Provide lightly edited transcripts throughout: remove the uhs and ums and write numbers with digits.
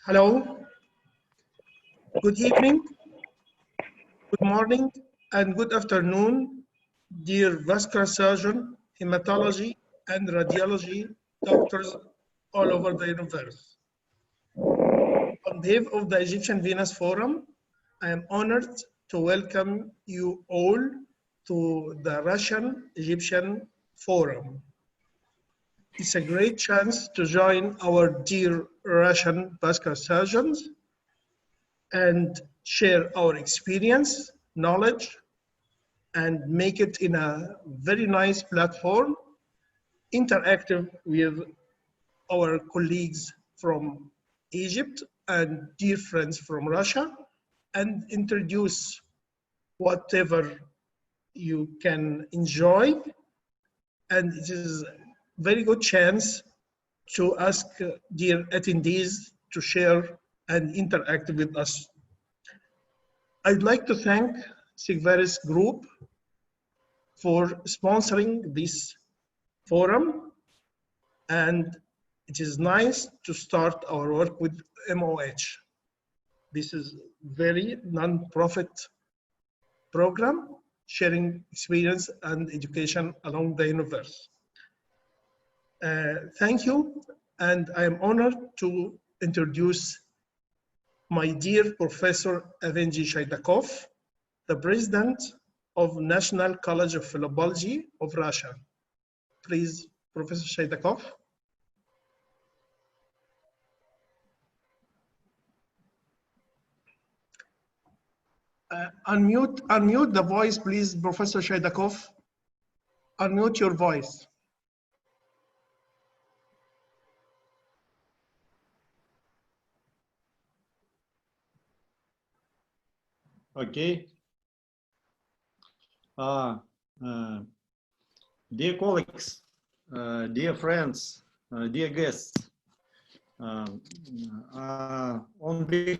Hello, good evening, good morning, and good afternoon, dear vascular surgeon, hematology, and radiology doctors all over the universe. On behalf of the Egyptian Venous Forum, I am honored to welcome you all to the Russian-Egyptian Forum. It's a great chance to join our dear Russian vascular surgeons and share our experience, knowledge, and make it in a very nice platform, interactive with our colleagues from Egypt and dear friends from Russia, and introduce whatever you can enjoy. And it is a very good chance to ask dear attendees to share and interact with us. I'd like to thank SIGVARIS Group for sponsoring this forum, and it is nice to start our work with MOH. This is very non-profit program sharing experience and education along the universe. Thank you, and I am honored to introduce my dear Professor Evgeny Shaydakov, the President of National College of Philology of Russia. Please, Professor Shaydakov. Unmute the voice, please, Professor Shaydakov. Unmute your voice. Okay. Dear colleagues, dear friends, dear guests, on behalf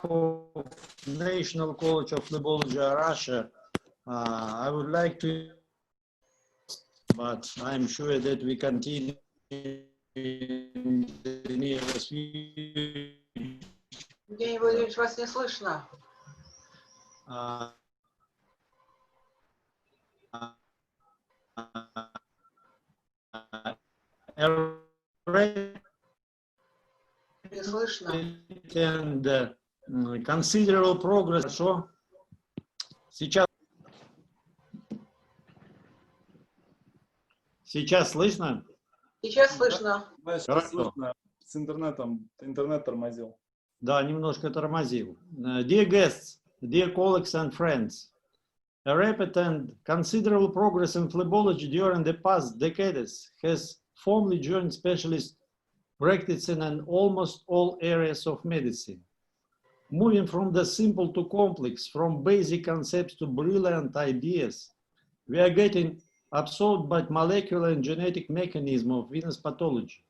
of National College of Philology Russia, I would like to, but I'm sure that we continue in the nearest future. Евгений Владимирович, вас не слышно. Не слышно. And considerable progress. Хорошо. Сейчас слышно? Сейчас слышно. Да, сейчас слышно. С интернетом. Интернет тормозил. Да, немножко тормозил. Dear guests, dear colleagues and friends, a rapid and considerable progress in phlebology during the past decades has formally joined specialist practice in almost all areas of medicine. Moving from the simple to complex, from basic concepts to brilliant ideas, we are getting absorbed by molecular and genetic mechanism of venous pathology.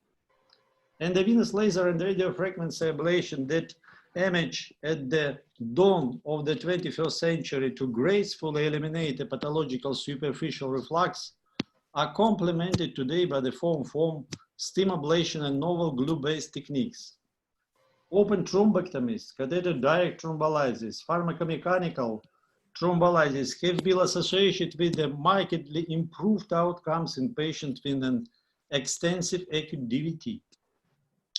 And the venous laser and radiofrequency ablation that emerged at the dawn of the 21st century to gracefully eliminate a pathological superficial reflux are complemented today by the form, steam ablation, and novel glue-based techniques. Open thrombectomies, catheter direct thrombolysis, pharmacomechanical thrombolysis have been associated with the markedly improved outcomes in patients with an extensive acute DVT.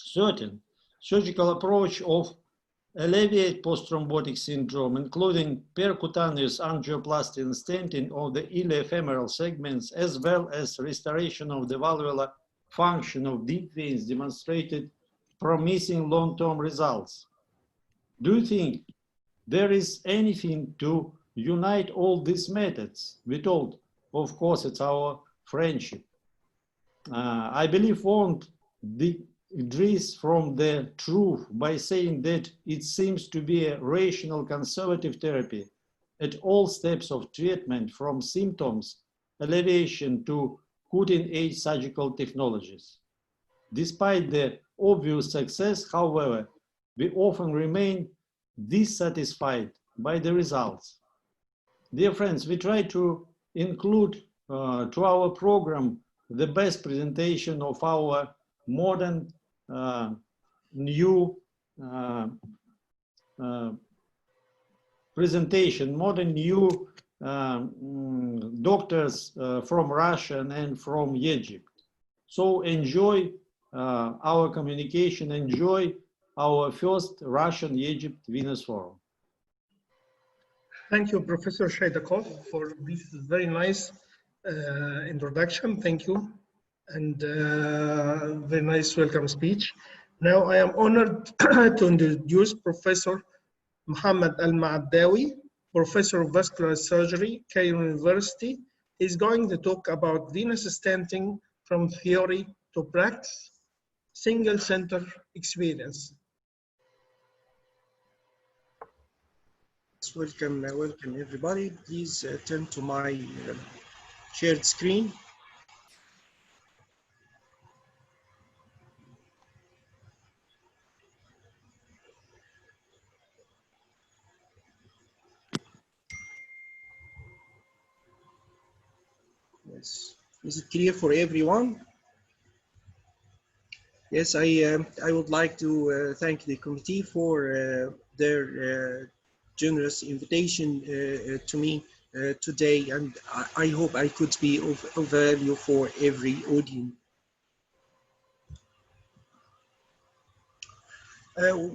Certain surgical approach of alleviate post-thrombotic syndrome, including percutaneous angioplasty and stenting of the iliofemoral segments, as well as restoration of the valvular function of deep veins, demonstrated promising long-term results. Do you think there is anything to unite all these methods? We told, of course, it's our friendship. I believe won't decrease from the truth by saying that it seems to be a rational conservative therapy at all steps of treatment, from symptoms alleviation to cutting-edge surgical technologies. Despite the obvious success, however, we often remain dissatisfied by the results. Dear friends, we try to include to our program the best presentation of our modern new presentation, more than new doctors from Russia and from Egypt. So enjoy our communication, enjoy our first Russian-Egypt Venous Forum. Thank you, Professor Shaidakov, for this very nice introduction. Thank you. And very nice welcome speech. Now I am honored to introduce Professor Muhammad Al-Ma'adawi, Professor of Vascular Surgery, Cairo University. He's going to talk about venous stenting from theory to practice, single center experience. Welcome everybody. Please turn to my shared screen. Yes, is it clear for everyone? Yes, I would like to thank the committee for their generous invitation to me today, and I hope I could be of value for every audience.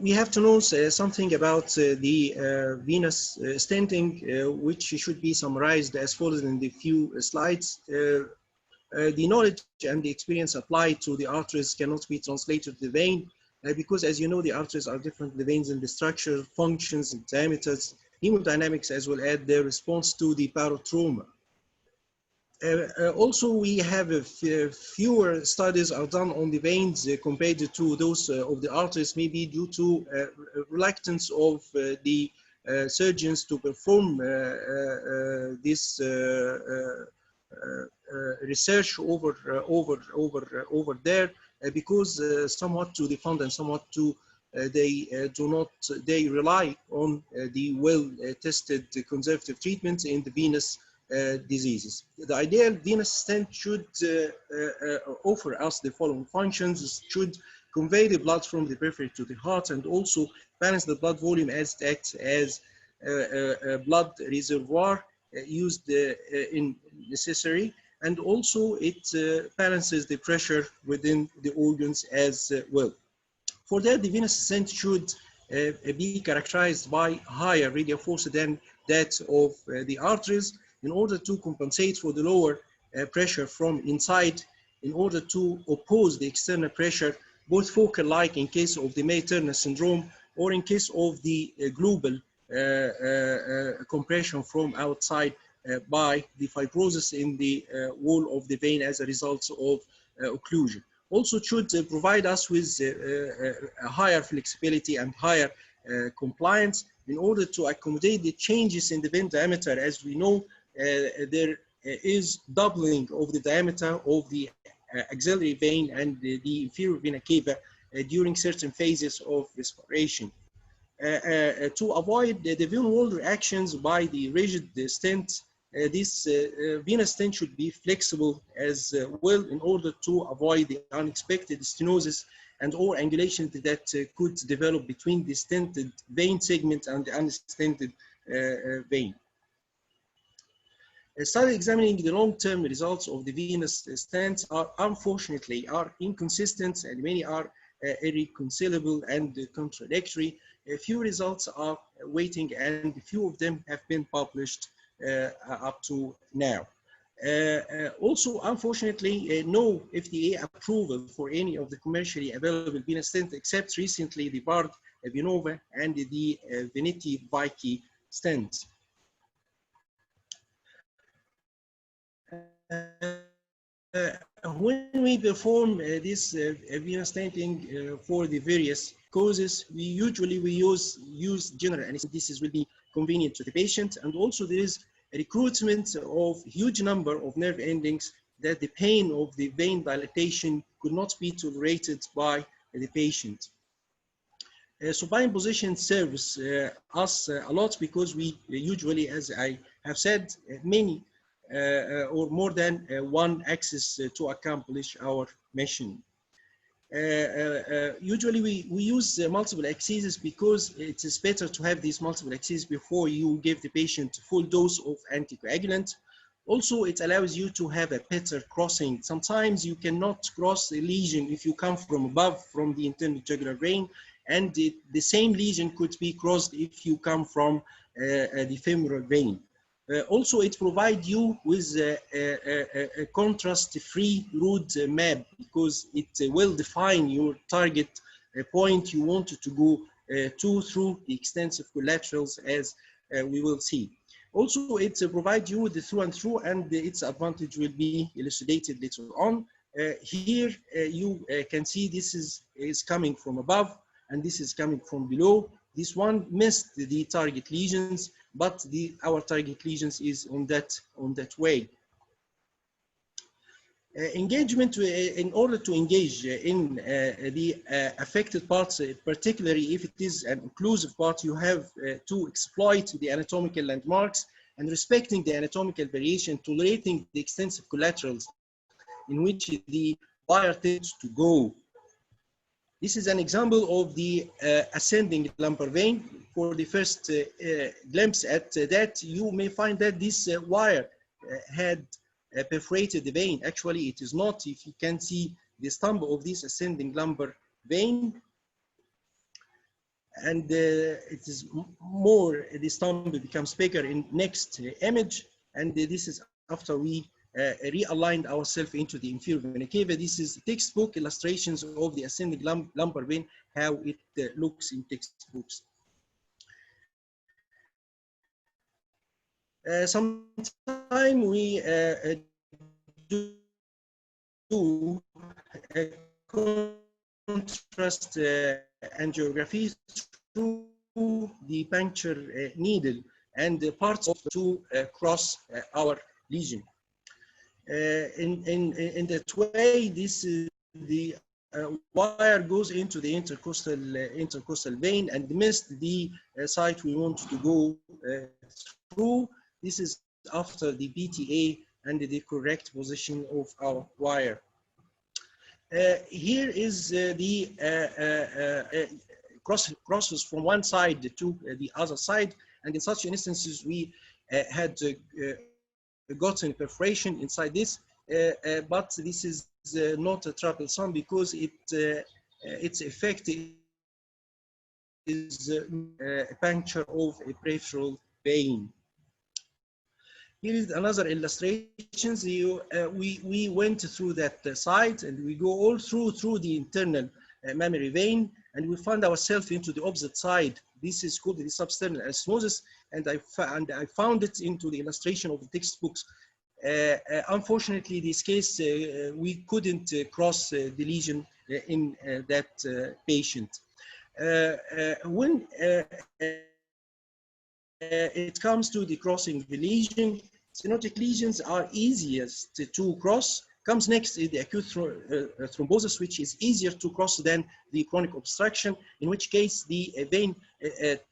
We have to know something about the venous stenting, which should be summarized as follows in the few slides. The knowledge and the experience applied to the arteries cannot be translated to the vein because, as you know, the arteries are different. The veins in the structure, functions, and diameters, hemodynamics, as well as their response to the barotrauma. Also, we have fewer studies are done on the veins compared to those of the arteries, maybe due to reluctance of the surgeons to perform this research over there because somewhat to the fund and somewhat to they rely on the well-tested conservative treatments in the venous diseases. The ideal venous stent should offer us the following functions: it should convey the blood from the periphery to the heart and also balance the blood volume as it acts as a blood reservoir used in necessary, and also it balances the pressure within the organs as well. For that, the venous stent should be characterized by higher radial force than that of the arteries in order to compensate for the lower pressure from inside, in order to oppose the external pressure, both focal like in case of the May-Turner syndrome or in case of the global compression from outside by the fibrosis in the wall of the vein as a result of occlusion. Also, it should provide us with a higher flexibility and higher compliance in order to accommodate the changes in the vein diameter. As we know, there is doubling of the diameter of the axillary vein and the inferior vena cava during certain phases of respiration. To avoid the vein wall reactions by the rigid stent, this venous stent should be flexible as well in order to avoid the unexpected stenosis and or angulation that could develop between the stented vein segment and the unstented vein. A study examining the long-term results of the venous stents are unfortunately inconsistent, and many are irreconcilable and contradictory. A few results are waiting, and a few of them have been published up to now. Also, unfortunately, no FDA approval for any of the commercially available venous stents except recently the Bard Venova and the Veneti Vici stents. When we perform this venous stenting for the various causes, we usually use general anesthesia. This will be convenient to the patient, and also there is a recruitment of huge number of nerve endings that the pain of the vein dilatation could not be tolerated by the patient. Supine position serves us a lot because we usually, as I have said, many or more than one axis to accomplish our mission. Usually we use multiple excisions because it is better to have these multiple excisions before you give the patient full dose of anticoagulant. Also, it allows you to have a better crossing. Sometimes you cannot cross a lesion if you come from above, from the internal jugular vein, and the same lesion could be crossed if you come from the femoral vein. Also, it provides you with a contrast-free route map because it will define your target point you want to go to through the extensive collaterals, as we will see. Also, it provides you with the through and through, and its advantage will be elucidated later on. Here you can see this is coming from above, and this is coming from below. This one missed the target lesions, but our target lesions is on that way. Engagement, in order to engage in the affected parts, particularly if it is an occlusive part, you have to exploit the anatomical landmarks and respecting the anatomical variation, tolerating the extensive collaterals in which the wire tends to go. This is an example of the ascending lumbar vein. For the first glimpse at that, you may find that this wire had perforated the vein. Actually, it is not. If you can see the stump of this ascending lumbar vein, and it is more, the stump becomes bigger in next image, and this is after we realigned ourselves into the inferior vena cava. This is textbook illustrations of the ascending lumbar vein, how it looks in textbooks. Sometimes we do contrast angiography through the puncture needle and the parts of to cross our lesion. In that way, this is the wire goes into the intercostal vein and missed the site we want to go through. This is after the BTA and the correct position of our wire. Here is the crosses from one side to the other side, and in such instances we had gotten perforation inside this, but this is not troublesome because its effect is a puncture of a peripheral vein. Here is another illustration. We went through that site, and we go all through the internal mammary vein, and we found ourselves into the opposite side. This is called the substernal anastomosis, and I found it into the illustration of the textbooks. Unfortunately, this case, we couldn't cross the lesion in that patient. When it comes to the crossing the lesion, stenotic lesions are easiest to cross. Comes next is the acute thrombosis, which is easier to cross than the chronic obstruction, in which case the vein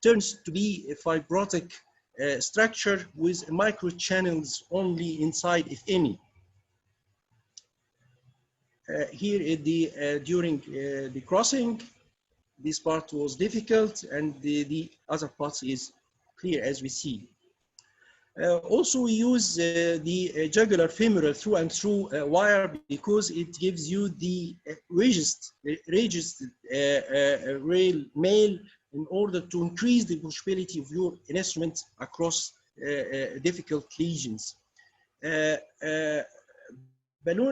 turns to be a fibrotic structure with microchannels only inside, if any. Here during the crossing, this part was difficult, and the other part is clear as we see. Also, we use the jugular femoral through and through wire because it gives you the registered rail mail in order to increase the pushability of your instrument across difficult lesions. Balloon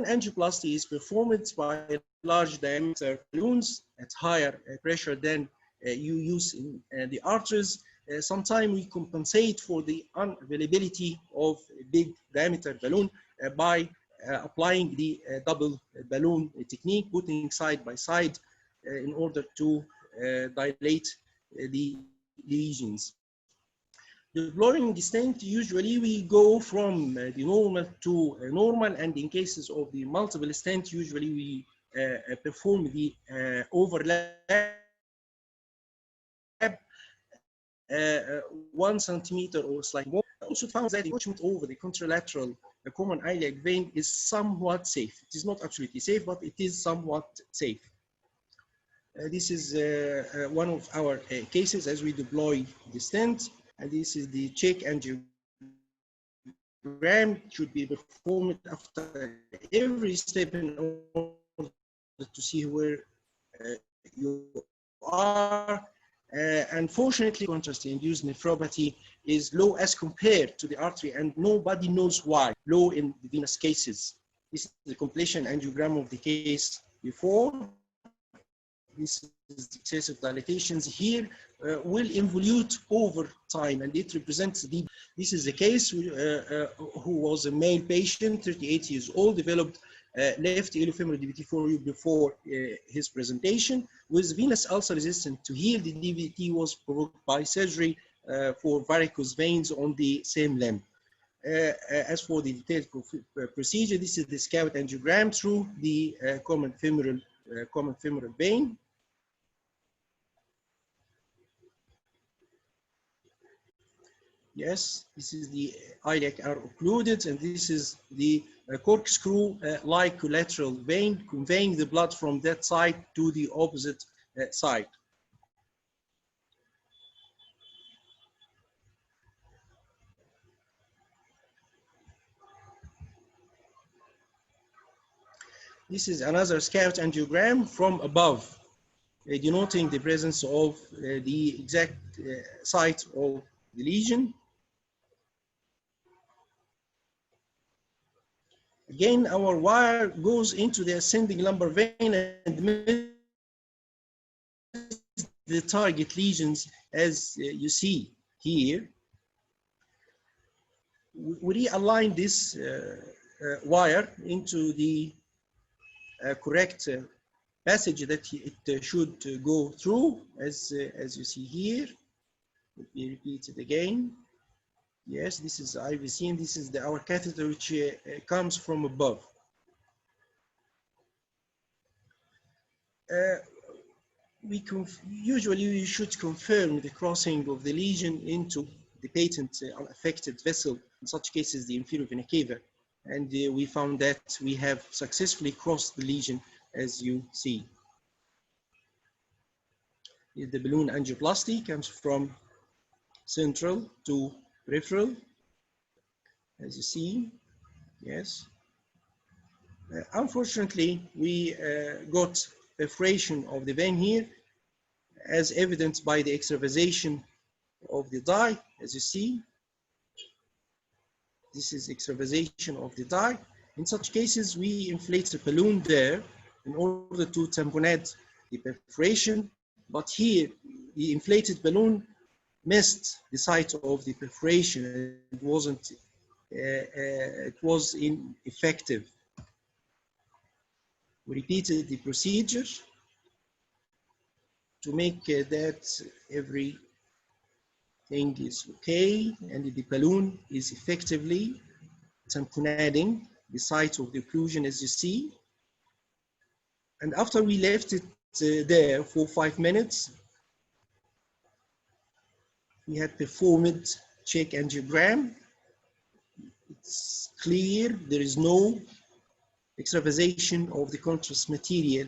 angioplasty is performed by large diameter balloons at higher pressure than you use in the arteries. Sometimes we compensate for the unavailability of a big diameter balloon by applying the double balloon technique, putting side by side in order to dilate the lesions. Deploying the stent, usually we go from the normal to normal, and in cases of the multiple stent, usually we perform the overlap 1 centimeter or slightly more. Also found that the encroachment over the contralateral common iliac vein is somewhat safe. It is not absolutely safe, but it is somewhat safe. This is one of our cases as we deploy the stent, and this is the check angiogram. Should be performed after every step in order to see where you are. Unfortunately, contrast-induced nephropathy is low as compared to the artery, and nobody knows why. Low in the venous cases. This is the completion angiogram of the case before. This is the excessive dilatations here will involute over time, and it represents the. This is a case who was a male patient, 38 years old, developed left iliofemoral DVT before his presentation with venous ulcer resistant to heal. The DVT was provoked by surgery for varicose veins on the same limb. As for the detailed procedure, this is the scout angiogram through the common femoral vein. Yes, this is the iliac are occluded, and this is the corkscrew-like collateral vein conveying the blood from that side to the opposite side. This is another scout angiogram from above, denoting the presence of the exact site of the lesion. Again, our wire goes into the ascending lumbar vein and misses the target lesions, as you see here. We realign this wire into the correct passage that it should go through, as you see here. Let me repeat it again. Yes, this is IVC, and this is our catheter, which comes from above. Usually we should confirm the crossing of the lesion into the patent unaffected vessel, in such cases the inferior vena cava, and we found that we have successfully crossed the lesion, as you see. The balloon angioplasty comes from central to peripheral, as you see. Yes. Unfortunately, we got perforation of the vein here, as evidenced by the extravasation of the dye, as you see. This is extravasation of the dye. In such cases, we inflate a balloon there in order to tamponade the perforation, but here the inflated balloon missed the site of the perforation. It wasn't. It was ineffective. We repeated the procedure to make that everything is okay, and the balloon is effectively tamponading the site of the occlusion, as you see. And after we left it there for 5 minutes, we had performed check angiogram. It's clear there is no extravasation of the contrast material.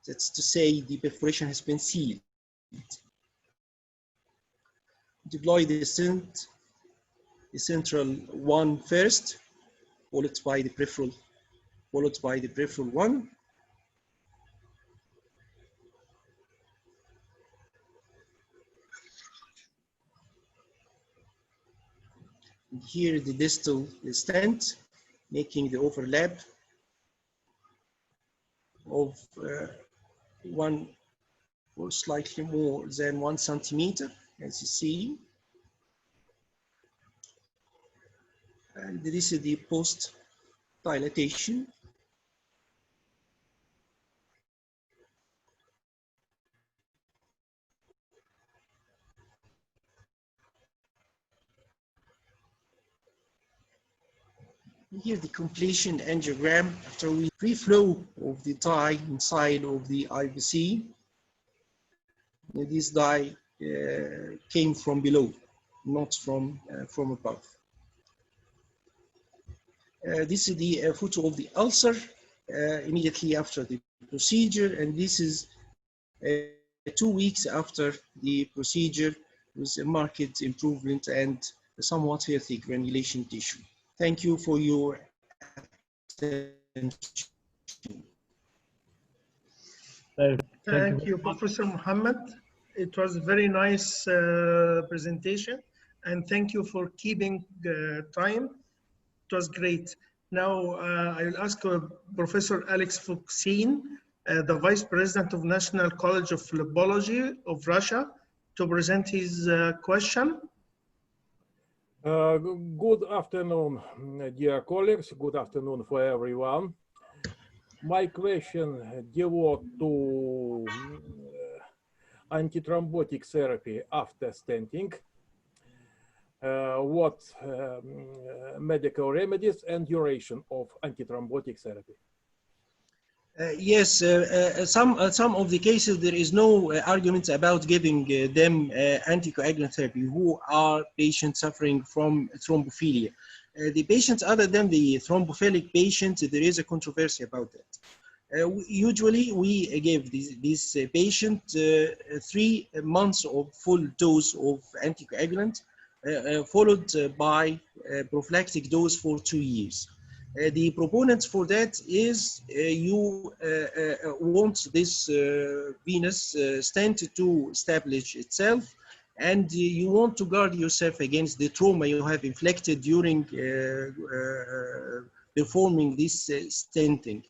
That's to say, the perforation has been sealed. Deploy the stent, the central one first, followed by the peripheral one. And here the distal stent, making the overlap of 1 or slightly more than 1 centimeter, as you see. And this is the post dilatation. Here the completion angiogram after we free flow of the dye inside of the IVC. This dye came from below, not from above. This is the photo of the ulcer immediately after the procedure, and this is 2 weeks after the procedure with a marked improvement and a somewhat healthy granulation tissue. Thank you for your attention. Thank you, Professor Muhammad. It was a very nice presentation, and thank you for keeping time. It was great. Now I will ask Professor Alex Fuchsin, the Vice President of National College of Phlebology of Russia, to present his question. Good afternoon, dear colleagues. Good afternoon for everyone. My question devotes to antithrombotic therapy after stenting. What medical remedies and duration of antithrombotic therapy? Yes, some of the cases there is no arguments about giving them anticoagulant therapy who are patients suffering from thrombophilia. The patients other than the thrombophilic patients, there is a controversy about that. Usually we give this patient 3 months of full dose of anticoagulant followed by prophylactic dose for 2 years. The proponents for that is you want this venous stent to establish itself, and you want to guard yourself against the trauma you have inflicted during performing this stenting.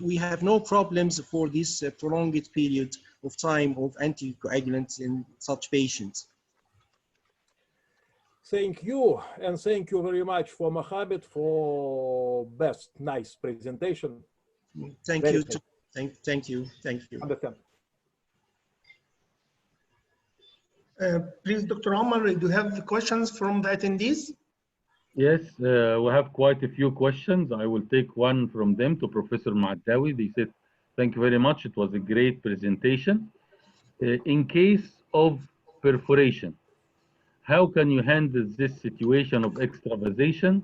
We have no problems for this prolonged period of time of anticoagulants in such patients. Thank you, and thank you very much for Mohammed for nice presentation. Thank Very you. nice. Thank you. Thank you. Understand. Please, Dr. Omar, do you have questions from the attendees? Yes, we have quite a few questions. I will take one from them to Professor Ma'adawi. They said, thank you very much. It was a great presentation. In case of perforation, how can you handle this situation of extravasation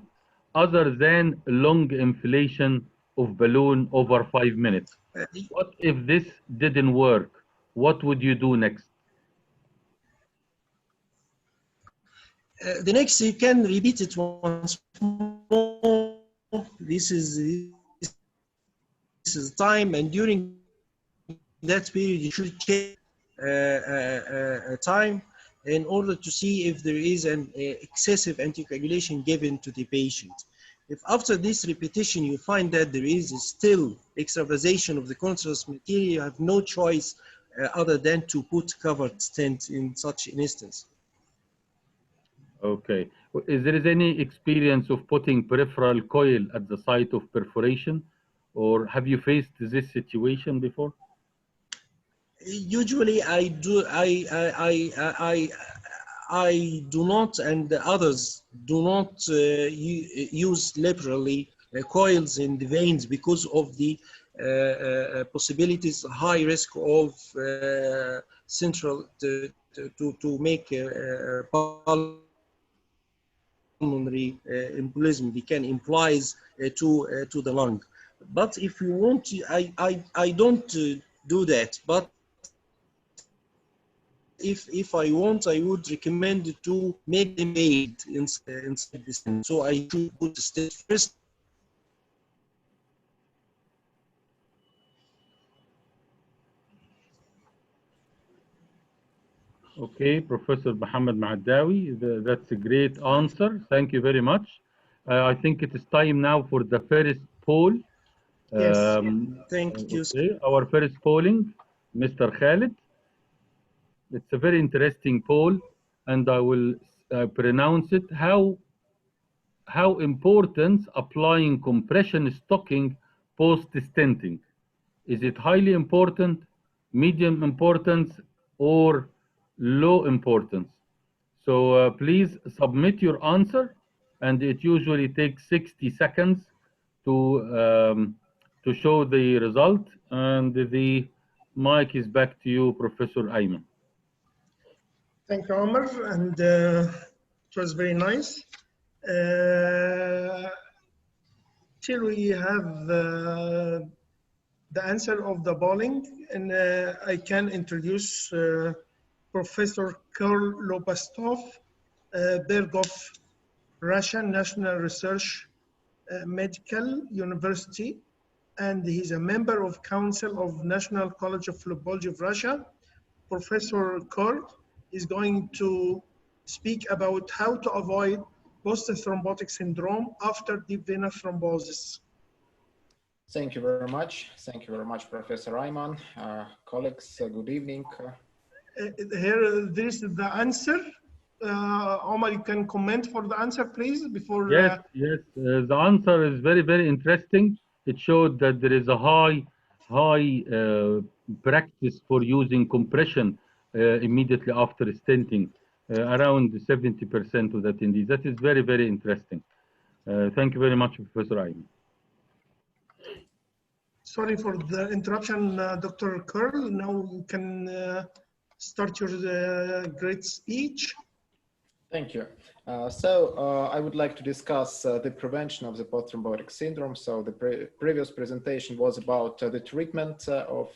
other than long inflation of balloon over 5 minutes? What if this didn't work? What would you do next? The next, you can repeat it once more. This is time, and during that period, you should check time in order to see if there is an excessive anticoagulation given to the patient. If after this repetition you find that there is still extravasation of the contrast material, you have no choice other than to put covered stent in such an instance. Okay. Is there any experience of putting peripheral coil at the site of perforation, or have you faced this situation before? Usually I do. I do not, and others do not use laterally coils in the veins because of the possibilities, high risk of central to make pulmonary embolism. They can implies to the lung. But if you want to, I don't do that. But if I want, I would recommend to make them made inside the stent. So I should put the stent first. Okay, Professor Mohammed Ma'adawi, that's a great answer. Thank you very much. I think it is time now for the first poll. Yes, thank you. Okay, our first polling, Mr. Khalid. It's a very interesting poll, and I will pronounce it. How important applying compression stocking post-stenting? Is it highly important, medium importance, or low importance? So please submit your answer, and it usually takes 60 seconds to show the result. And the mic is back to you, Professor Ayman. Thank you, Omar, and it was very nice. Till we have the answer of the polling, and I can introduce Professor Karl Lobastov, Bergov, Russian National Research Medical University, and he's a member of Council of National College of Phlebology of Russia. Professor Karl is going to speak about how to avoid post-thrombotic syndrome after deep venous thrombosis. Thank you very much. Thank you very much, Professor Ayman. Colleagues, good evening. Here, this is the answer. Omar, you can comment for the answer, please, before. Yes, yes. The answer is very, very interesting. It showed that there is a high practice for using compression immediately after stenting, around 70% of that indeed. That is very, very interesting. Thank you very much, Professor Ayman. Sorry for the interruption, Dr. Karl. Now you can start your great speech. Thank you. I would like to discuss the prevention of the post-thrombotic syndrome. So the previous presentation was about the treatment of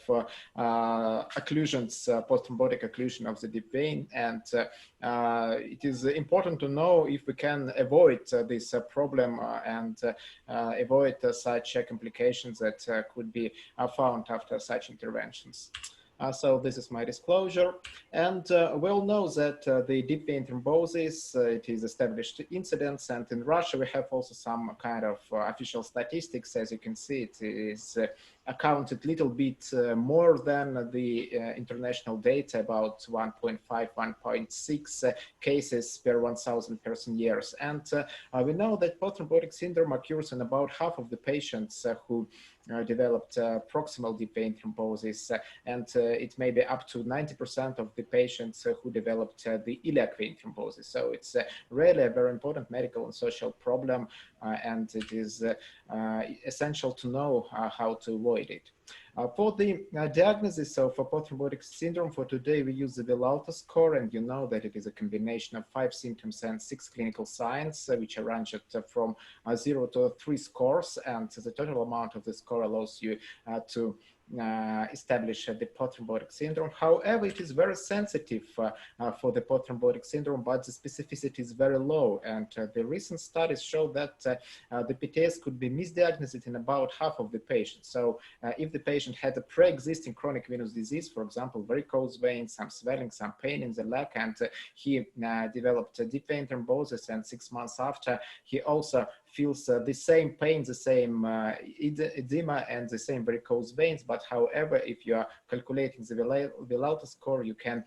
occlusions, post-thrombotic occlusion of the deep vein. And it is important to know if we can avoid this problem and avoid such complications that could be found after such interventions. So this is my disclosure, and we all know that the deep vein thrombosis, it is established incidence, and in Russia we have also some kind of official statistics. As you can see, it is accounted little bit more than the international data, about 1.5, 1.6 cases per 1,000 person years. And we know that post-thrombotic syndrome occurs in about half of the patients who developed proximal deep vein thrombosis, and it may be up to 90% of the patients who developed the iliac vein thrombosis. So it's really a very important medical and social problem, and it is essential to know how to avoid it. For the diagnosis of post-thrombotic syndrome, for today we use the Villalta score, and you know that it is a combination of 5 symptoms and 6 clinical signs, which are ranged from 0 to 3 scores, and the total amount of the score allows you to establish the post-thrombotic syndrome. However, it is very sensitive for the post-thrombotic syndrome, but the specificity is very low, and the recent studies show that the PTS could be misdiagnosed in about half of the patients. So if the patient had a pre-existing chronic venous disease, for example, varicose veins, some swelling, some pain in the leg, and he developed a deep vein thrombosis, and 6 months after, he also feels the same pain, the same edema, and the same varicose veins. But however, if you are calculating the Villalta score, you can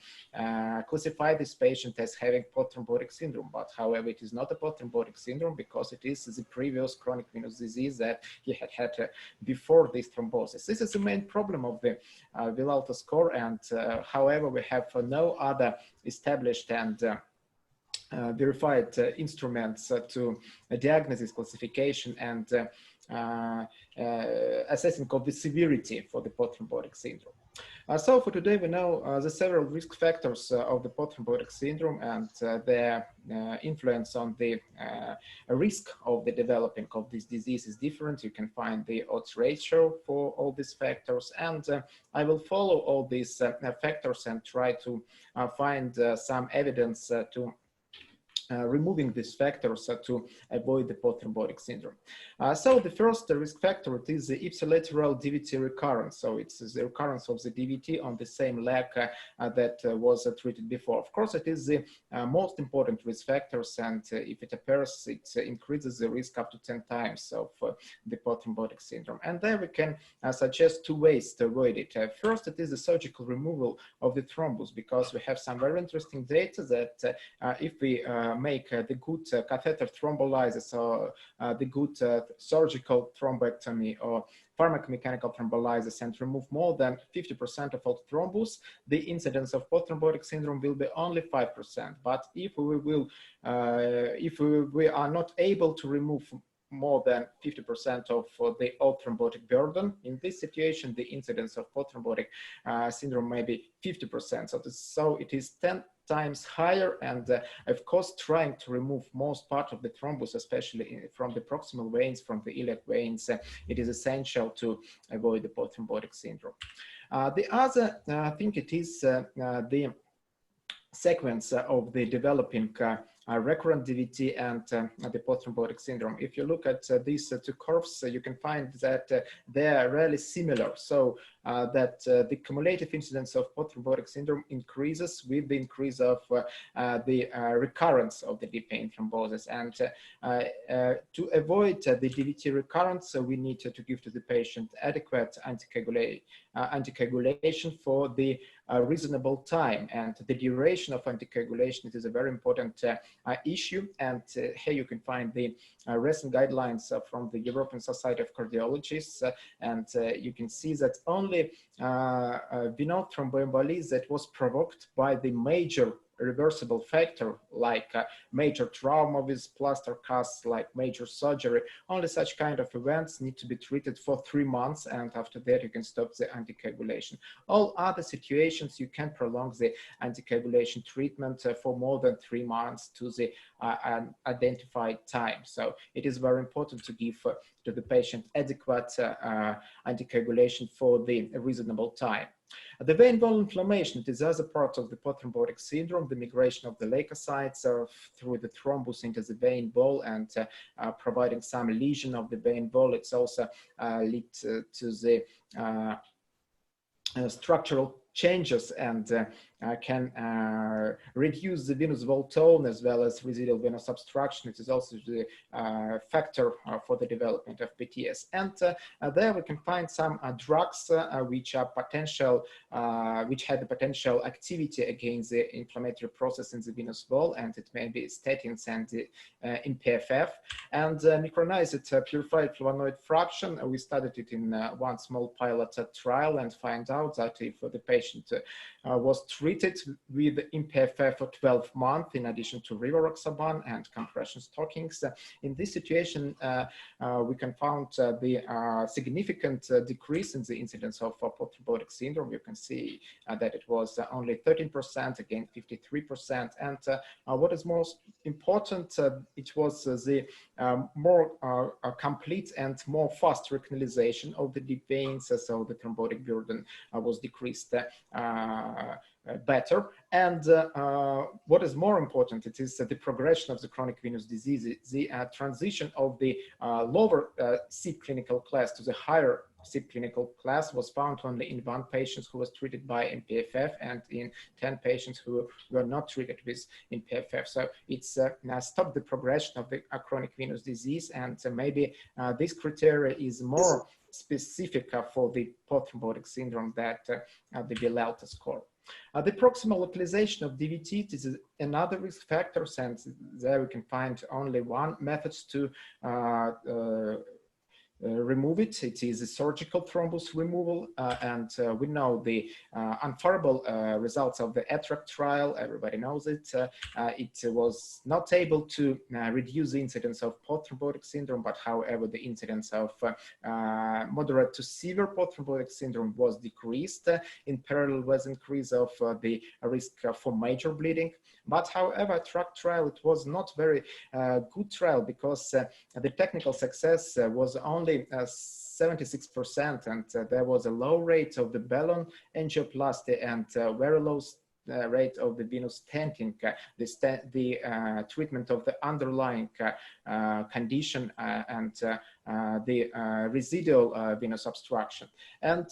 classify this patient as having post-thrombotic syndrome. But however, it is not a post-thrombotic syndrome because it is the previous chronic venous disease that he had before this thrombosis. This is the main problem of the Villalta score, and however, we have no other established and verified instruments to diagnosis, classification, and assessing of the severity for the post-thrombotic syndrome. So for today, we know the several risk factors of the post-thrombotic syndrome and their influence on the risk of the developing of this disease is different. You can find the odds ratio for all these factors, and I will follow all these factors and try to find some evidence to removing these factors to avoid the post-thrombotic syndrome. So the first risk factor is the ipsilateral DVT recurrence. So it's the recurrence of the DVT on the same leg that was treated before. Of course, it is the most important risk factors, and if it appears, it increases the risk up to 10 times of the post-thrombotic syndrome. And there we can suggest 2 ways to avoid it. First, it is the surgical removal of the thrombus, because we have some very interesting data that if we make the good catheter thrombolysis or the good surgical thrombectomy or pharmacomechanical thrombolysis and remove more than 50% of all thrombus, the incidence of post-thrombotic syndrome will be only 5%. But if we are not able to remove more than 50% of the all thrombotic burden, in this situation, the incidence of post-thrombotic syndrome may be 50%. So it is 10 times higher, and of course trying to remove most part of the thrombus, especially from the proximal veins, from the iliac veins, it is essential to avoid the post-thrombotic syndrome. The other, I think it is the sequence of the developing recurrent DVT and the post-thrombotic syndrome. If you look at these two curves, you can find that they are really similar. So that the cumulative incidence of post-thrombotic syndrome increases with the increase of the recurrence of the deep vein thrombosis. And to avoid the DVT recurrence, we need to give to the patient adequate anticoagulation for the reasonable time. And the duration of anticoagulation is a very important issue. And here you can find the recent guidelines from the European Society of Cardiologists. And you can see that only venous thromboembolism that was provoked by the major reversible factor, like major trauma with plaster casts, like major surgery, only such kind of events need to be treated for 3 months, and after that you can stop the anticoagulation. All other situations you can prolong the anticoagulation treatment for more than 3 months to the identified time. So it is very important to give to the patient adequate anticoagulation for the reasonable time. The vein wall inflammation, it is the other part of the post-thrombotic syndrome, the migration of the leukocytes through the thrombus into the vein wall and providing some lesion of the vein wall. It's also lead to the structural changes and can reduce the venous wall tone as well as residual venous obstruction. It is also the factor for the development of PTS. And there we can find some drugs which are potential, which had the potential activity against the inflammatory process in the venous wall, and it may be statins and MPFF. And micronized purified flavonoid fraction, we studied it in one small pilot trial and find out that if the patient was treated with MPFF for 12 months in addition to rivaroxaban and compression stockings. In this situation, we can find the significant decrease in the incidence of post-thrombotic syndrome. You can see that it was only 13%, again 53%. And what is most important, it was the more complete and more fast recanalization of the deep veins, so the thrombotic burden was decreased better. And what is more important, it is the progression of the chronic venous disease, the transition of the lower subclinical class to the higher subclinical class was found only in 1 patient who was treated by MPFF and in 10 patients who were not treated with MPFF. So it's stopped the progression of the chronic venous disease, and maybe this criteria is more specific for the post-thrombotic syndrome than the Villalta score. The proximal localization of DVT is another risk factor, and there we can find only one method to remove it. It is a surgical thrombus removal, and we know the unfavorable results of the ATTRACT trial. Everybody knows it. It was not able to reduce the incidence of post-thrombotic syndrome, but however, the incidence of moderate to severe post-thrombotic syndrome was decreased in parallel with increase of the risk for major bleeding. But however, ATTRACT trial, it was not very good trial because the technical success was only 76%, and there was a low rate of the balloon angioplasty and very low rate of the venous stenting, the treatment of the underlying condition and the residual venous obstruction. And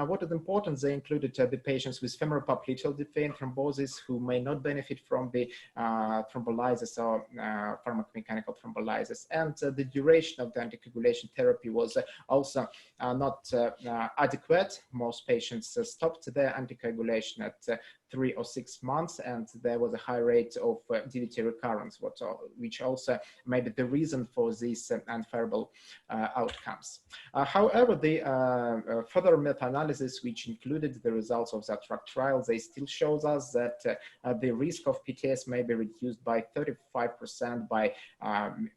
what is important, they included the patients with femoral popliteal deep vein thrombosis who may not benefit from the thrombolysis or pharmacomechanical thrombolysis. And the duration of the anticoagulation therapy was also not adequate. Most patients stopped their anticoagulation at 3 or 6 months, and there was a high rate of DVT recurrence, which also may be the reason for these unfavorable outcomes. However, the further meta-analysis, which included the results of the ATTRACT trial, they still shows us that the risk of PTS may be reduced by 35% by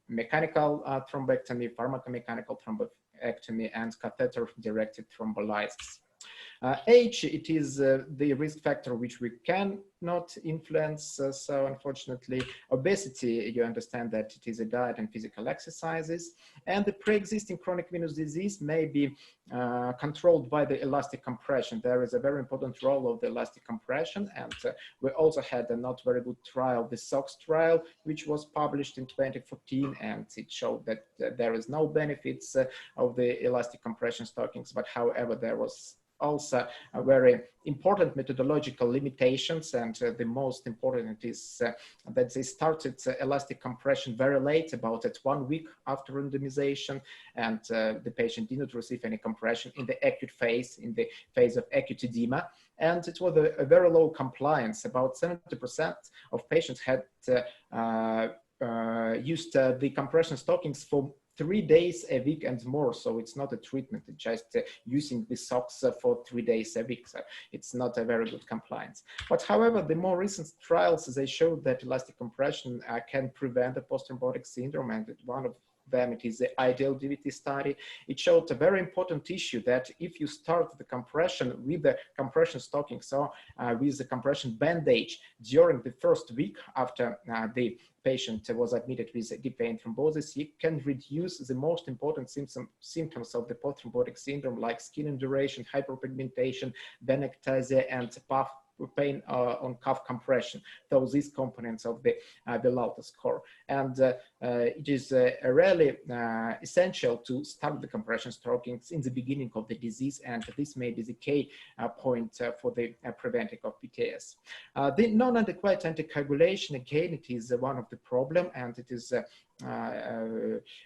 mechanical thrombectomy, pharmacomechanical thrombectomy, and catheter-directed thrombolysis. Age, it is the risk factor which we cannot influence. So unfortunately, obesity, you understand that it is a diet and physical exercises. And the pre-existing chronic venous disease may be controlled by the elastic compression. There is a very important role of the elastic compression. And we also had a not very good trial, the SOX trial, which was published in 2014. And it showed that there is no benefits of the elastic compression stockings, but however, there was also a very important methodological limitations, and the most important is that they started elastic compression very late, about at 1 week after randomization, and the patient did not receive any compression in the acute phase, in the phase of acute edema, and it was a very low compliance. About 70% of patients had used the compression stockings for 3 days a week and more. So it's not a treatment, it's just using the socks for 3 days a week. So it's not a very good compliance. But however, the more recent trials, they showed that elastic compression can prevent the post-thrombotic syndrome, and one of them, it is the ideal DVT study. It showed a very important issue that if you start the compression with the compression stocking, so with the compression bandage during the first week after the patient was admitted with deep vein thrombosis, you can reduce the most important symptoms of the post-thrombotic syndrome, like skin induration, hyperpigmentation, venectasia, and puff pain on cuff compression. So these components of the Villalta score. And it is really essential to start the compression stockings in the beginning of the disease, and this may be the key point for the preventing of PTS. The non-adequate anticoagulation, again, it is one of the problem, and it is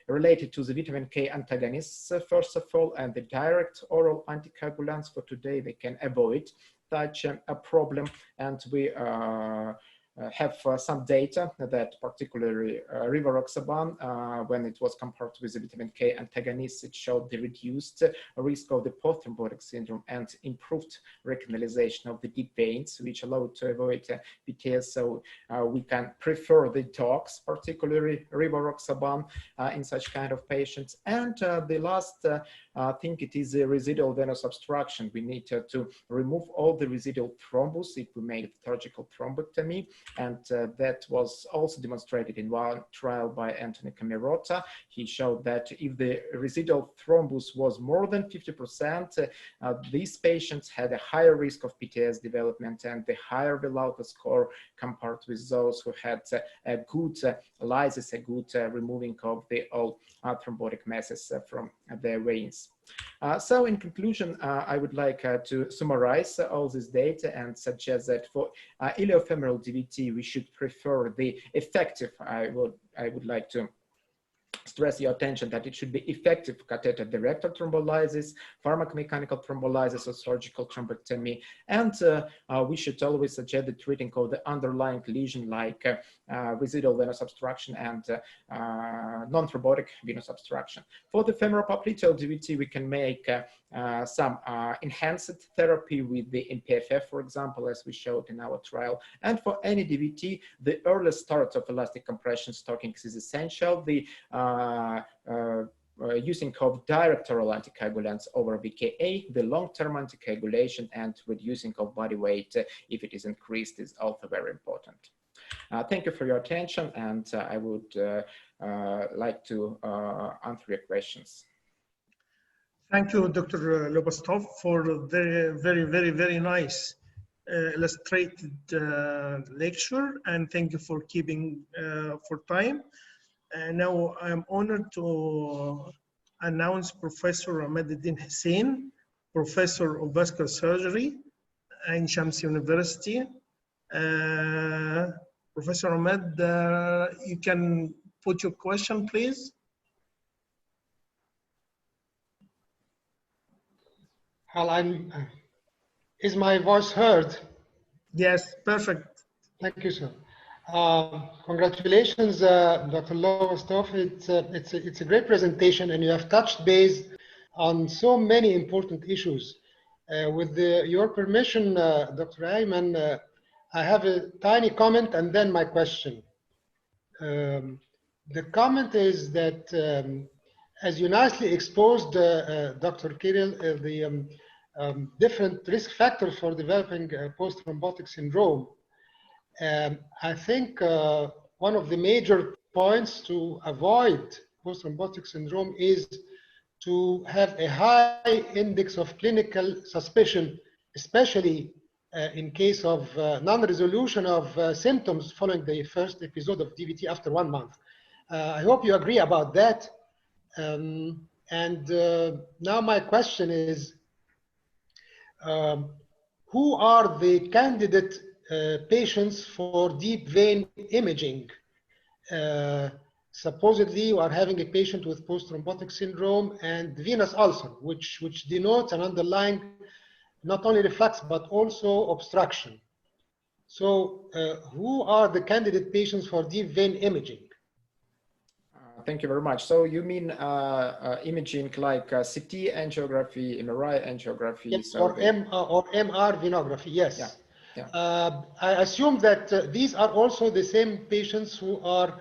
related to the vitamin K antagonists, first of all, and the direct oral anticoagulants. For today, they can avoid such a problem, and we have some data that particularly rivaroxaban, when it was compared with the vitamin K antagonists, it showed the reduced risk of the post-thrombotic syndrome and improved recanalization of the deep veins, which allowed to avoid PTS. So we can prefer the dogs, particularly rivaroxaban, in such kind of patients. And the last thing, it is a residual venous obstruction. We need to remove all the residual thrombus if we make surgical thrombectomy. And that was also demonstrated in one trial by Anthony Camerota. He showed that if the residual thrombus was more than 50%, these patients had a higher risk of PTS development and the higher Villalta score compared with those who had a good lysis, a good removing of the all thrombotic masses from their veins. So in conclusion, I would like to summarize all this data and suggest that for iliofemoral DVT, we should prefer the effective, I would like to stress your attention that it should be effective catheter-directed thrombolysis, pharmacomechanical thrombolysis, or surgical thrombectomy. And we should always suggest the treating of the underlying lesion like residual venous obstruction and non-thrombotic venous obstruction. For the femoropopliteal DVT, we can make some enhanced therapy with the MPFF, for example, as we showed in our trial. And for any DVT, the early start of elastic compression stockings is essential. The using of direct oral anticoagulants over VKA, the long-term anticoagulation, and reducing of body weight if it is increased is also very important. Thank you for your attention, and I would like to answer your questions. Thank you, Dr. Lobostov, for the very nice illustrated lecture, and thank you for keeping for time. Now I'm honored to announce Professor Ahmeddin Hussein, Professor of Vascular Surgery in Shams University. Professor Ahmed, you can put your question, please. Is my voice heard? Yes, perfect. Thank you, sir. Congratulations, Dr. Lobostov. It's a great presentation, and you have touched base on so many important issues. With your permission, Dr. Ayman, I have a tiny comment and then my question. The comment is that, as you nicely exposed, Dr. Kirill, different risk factors for developing post-thrombotic syndrome. I think one of the major points to avoid post-thrombotic syndrome is to have a high index of clinical suspicion, especially in case of non-resolution of symptoms following the first episode of DVT after 1 month. I hope you agree about that. Now my question is, who are the candidate patients for deep vein imaging? Supposedly you are having a patient with post-thrombotic syndrome and venous ulcer, which denotes an underlying not only reflux but also obstruction. So who are the candidate patients for deep vein imaging? Thank you very much. So you mean imaging like CT angiography, MRI angiography? Yes, so or MR venography, yes. Yeah. Yeah. I assume that these are also the same patients who are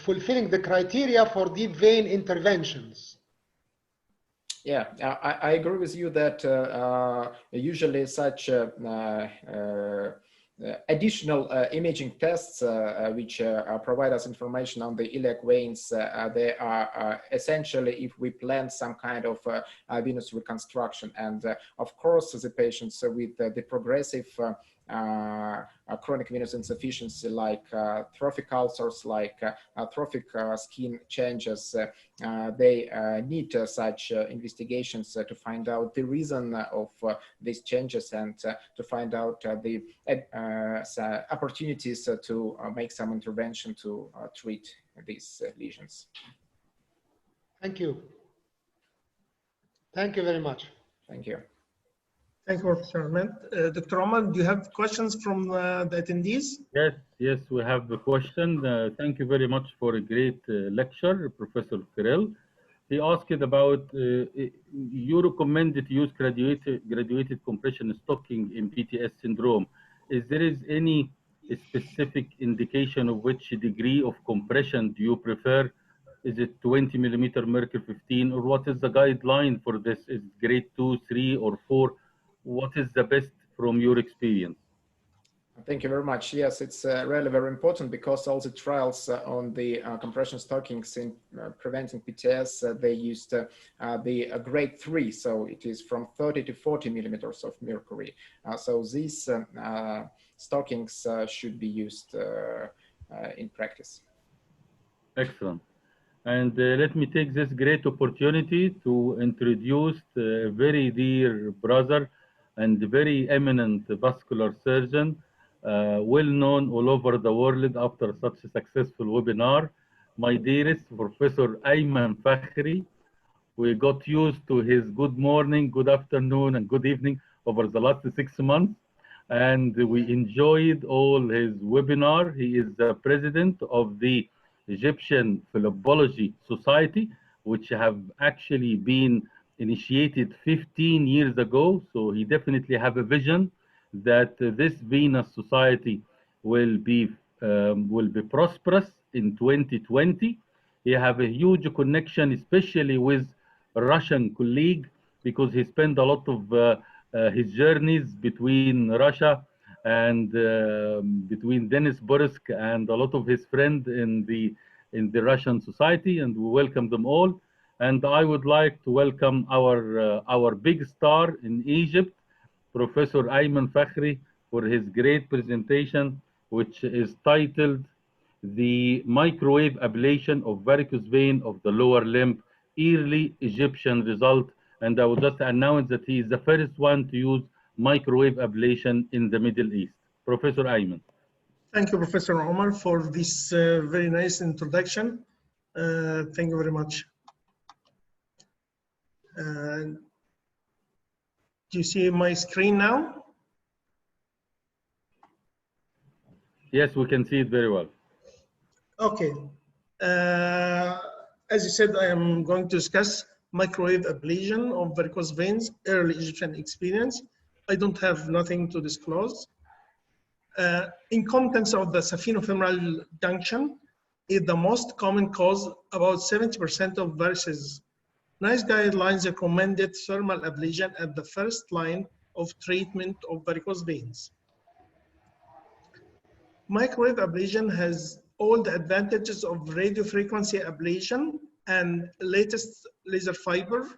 fulfilling the criteria for deep vein interventions. Yeah, I agree with you that usually such additional imaging tests which provide us information on the iliac veins, they are essentially if we plan some kind of venous reconstruction. And of course, the patients with the progressive chronic venous insufficiency like trophic ulcers, like trophic skin changes, they need such investigations to find out the reason of these changes and to find out the opportunities to make some intervention to treat these lesions. Thank you. Thank you very much. Thank you. Thank you, Professor Ahmed. Dr. Omar, do you have questions from the attendees? Yes, we have a question. Thank you very much for a great lecture, Professor Kirill. He asked about, you recommended to use graduated compression stocking in PTS syndrome. Is there any specific indication of which degree of compression do you prefer? Is it 20 millimeter mercury 15, or what is the guideline for this? Is it grade 2, 3, or 4? What is the best from your experience? Thank you very much. Yes, it's really very important because all the trials on the compression stockings in preventing PTS, they used the grade 3, so it is from 30 to 40 millimeters of mercury. So these stockings should be used in practice. Excellent. And let me take this great opportunity to introduce a very dear brother and very eminent vascular surgeon, well known all over the world after such a successful webinar, my dearest Professor Ayman Fakhri. We got used to his good morning, good afternoon, and good evening over the last 6 months, and we enjoyed all his webinar. He is the president of the Egyptian Phlebology Society, which have actually been initiated 15 years ago. So he definitely have a vision that this Venous Society will be prosperous in 2020. He have a huge connection, especially with a Russian colleague, because he spent a lot of his journeys between Russia and between Denis Borysk and a lot of his friends in the Russian society, and we welcome them all. And I would like to welcome our big star in Egypt, Professor Ayman Fakhri, for his great presentation, which is titled "The Microwave Ablation of Varicose Vein of the Lower Limb, Early Egyptian Result." And I will just announce that he is the first one to use microwave ablation in the Middle East. Professor Ayman. Thank you, Professor Omar, for this very nice introduction. Thank you very much. Do you see my screen now? Yes, we can see it very well. Okay. As you said, I am going to discuss microwave ablation of varicose veins, early Egyptian experience. I don't have nothing to disclose. Incompetence of the saphenofemoral junction is the most common cause. About 70% of varices NICE guidelines recommended thermal ablation at the first line of treatment of varicose veins. Microwave ablation has all the advantages of radiofrequency ablation and latest laser fiber,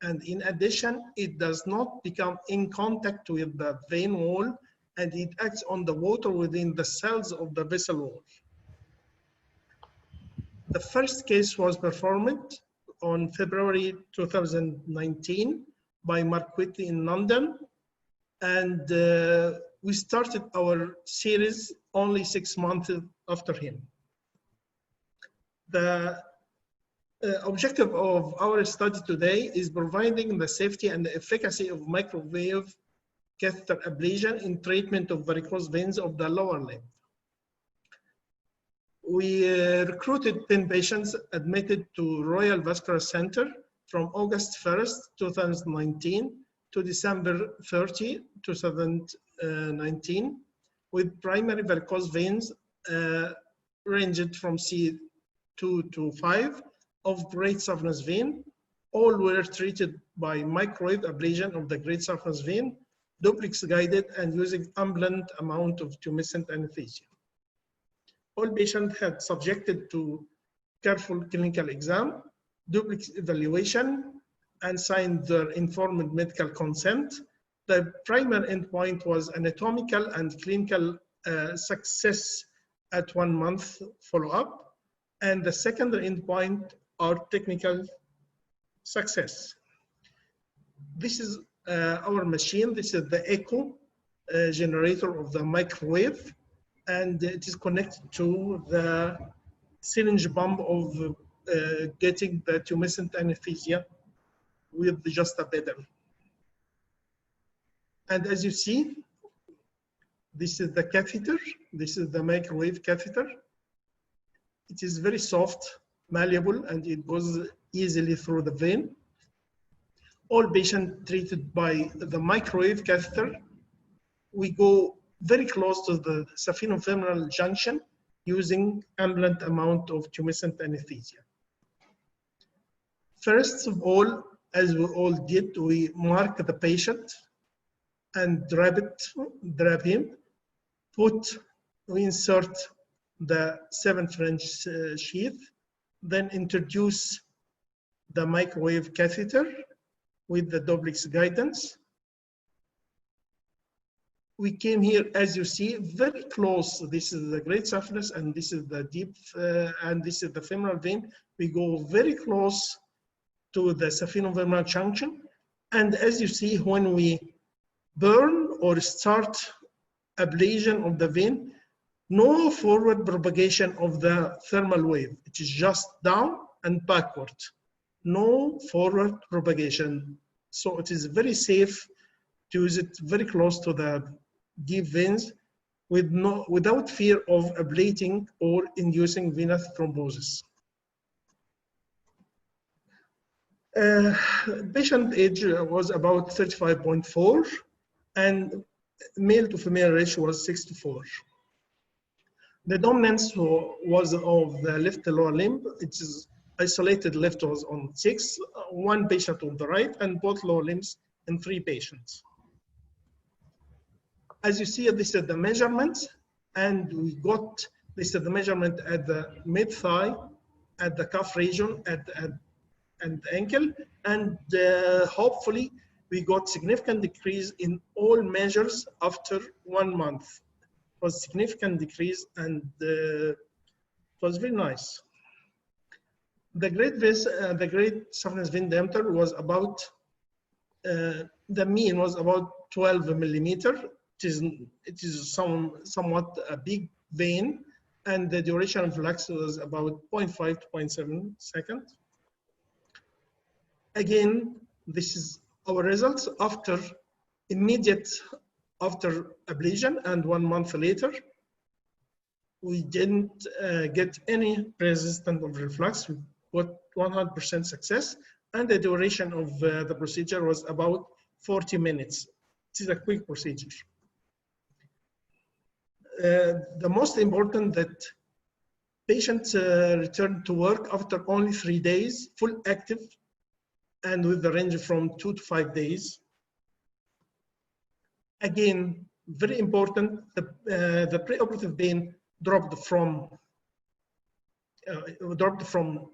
and in addition, it does not become in contact with the vein wall, and it acts on the water within the cells of the vessel wall. The first case was performed on February 2019 by Marquetti in London, and we started our series only 6 months after him. The objective of our study today is providing the safety and the efficacy of microwave catheter ablation in treatment of varicose veins of the lower limb. We recruited 10 patients admitted to Royal Vascular Center from August 1st, 2019 to December 30, 2019 with primary varicose veins ranged from C2 to 5 of great saphenous vein. All were treated by microwave ablation of the great saphenous vein, duplex guided and using ambient amount of tumescent anesthesia. All patients had subjected to careful clinical exam, duplex evaluation, and signed their informed medical consent. The primary endpoint was anatomical and clinical success at 1 month follow-up, and the secondary endpoint are technical success. This is our machine. This is the echo generator of the microwave, and it is connected to the syringe pump of getting the tumescent anesthesia with just a pedal. And as you see, this is the catheter. This is the microwave catheter. It is very soft, malleable, and it goes easily through the vein. All patients treated by the microwave catheter, we go very close to the saphenofemoral junction using ambient amount of tumescent anesthesia. First of all, as we all did, we mark the patient and drap him, we insert the 7 French sheath, then introduce the microwave catheter with the duplex guidance. We came here, as you see, very close. This is the great saphenous, and this is the deep, and this is the femoral vein. We go very close to the saphenofemoral junction. And as you see, when we burn or start ablation of the vein, no forward propagation of the thermal wave. It is just down and backward. No forward propagation. So it is very safe to use it very close to the deep veins without fear of ablating or inducing venous thrombosis. Patient age was about 35.4 and male to female ratio was 6:4. The dominance was of the left lower limb. It is isolated left was on 6, 1 patient on the right, and both lower limbs in 3 patients. As you see, this is the measurement, and we got this is the measurement at the mid thigh, at the cuff region, and the ankle, and hopefully we got significant decrease in all measures after 1 month. It was significant decrease, and it was very nice. The great saphenous vein diameter was about, the mean was about 12 millimeter. It is somewhat a big vein, and the duration of flux was about 0.5 to 0.7 seconds. Again, this is our results immediate after ablation, and 1 month later. We didn't get any resistance of reflux. We got 100% success, and the duration of the procedure was about 40 minutes. It is a quick procedure. The most important that patients returned to work after only 3 days, full active, and with the range from 2 to 5 days. Again, very important, the preoperative pain dropped from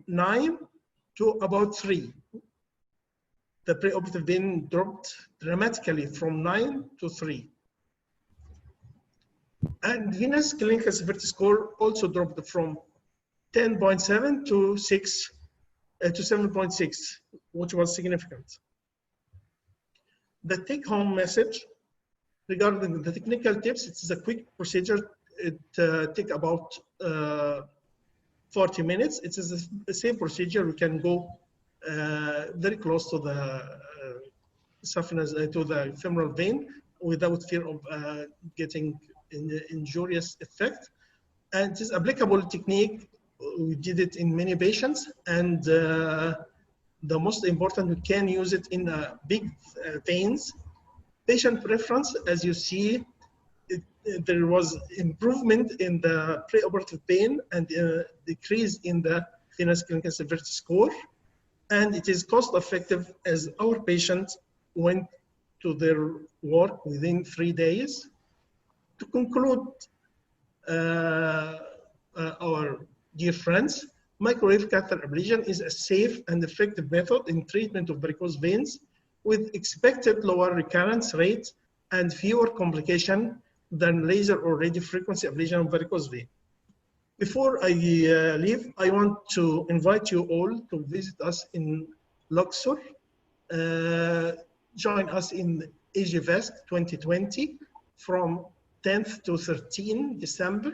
9 to about 3. The preoperative pain dropped dramatically from 9 to 3. And venous clinical severity score also dropped from 10.7 to 7.6, which was significant. The take-home message regarding the technical tips, it is a quick procedure. It takes about 40 minutes. It is the same procedure. We can go very close to the to the femoral vein without fear of getting an injurious effect. And it is applicable technique. We did it in many patients, and the most important, we can use it in big veins. Patient preference, as you see, there was improvement in the preoperative pain and decrease in the venous clinical severity score. And it is cost effective as our patients went to their work within 3 days. To conclude, our dear friends, microwave catheter ablation is a safe and effective method in treatment of varicose veins with expected lower recurrence rate and fewer complications than laser or radiofrequency ablation of varicose vein. Before I leave, I want to invite you all to visit us in Luxor. Join us in AGVest 2020 from 10th to 13 December.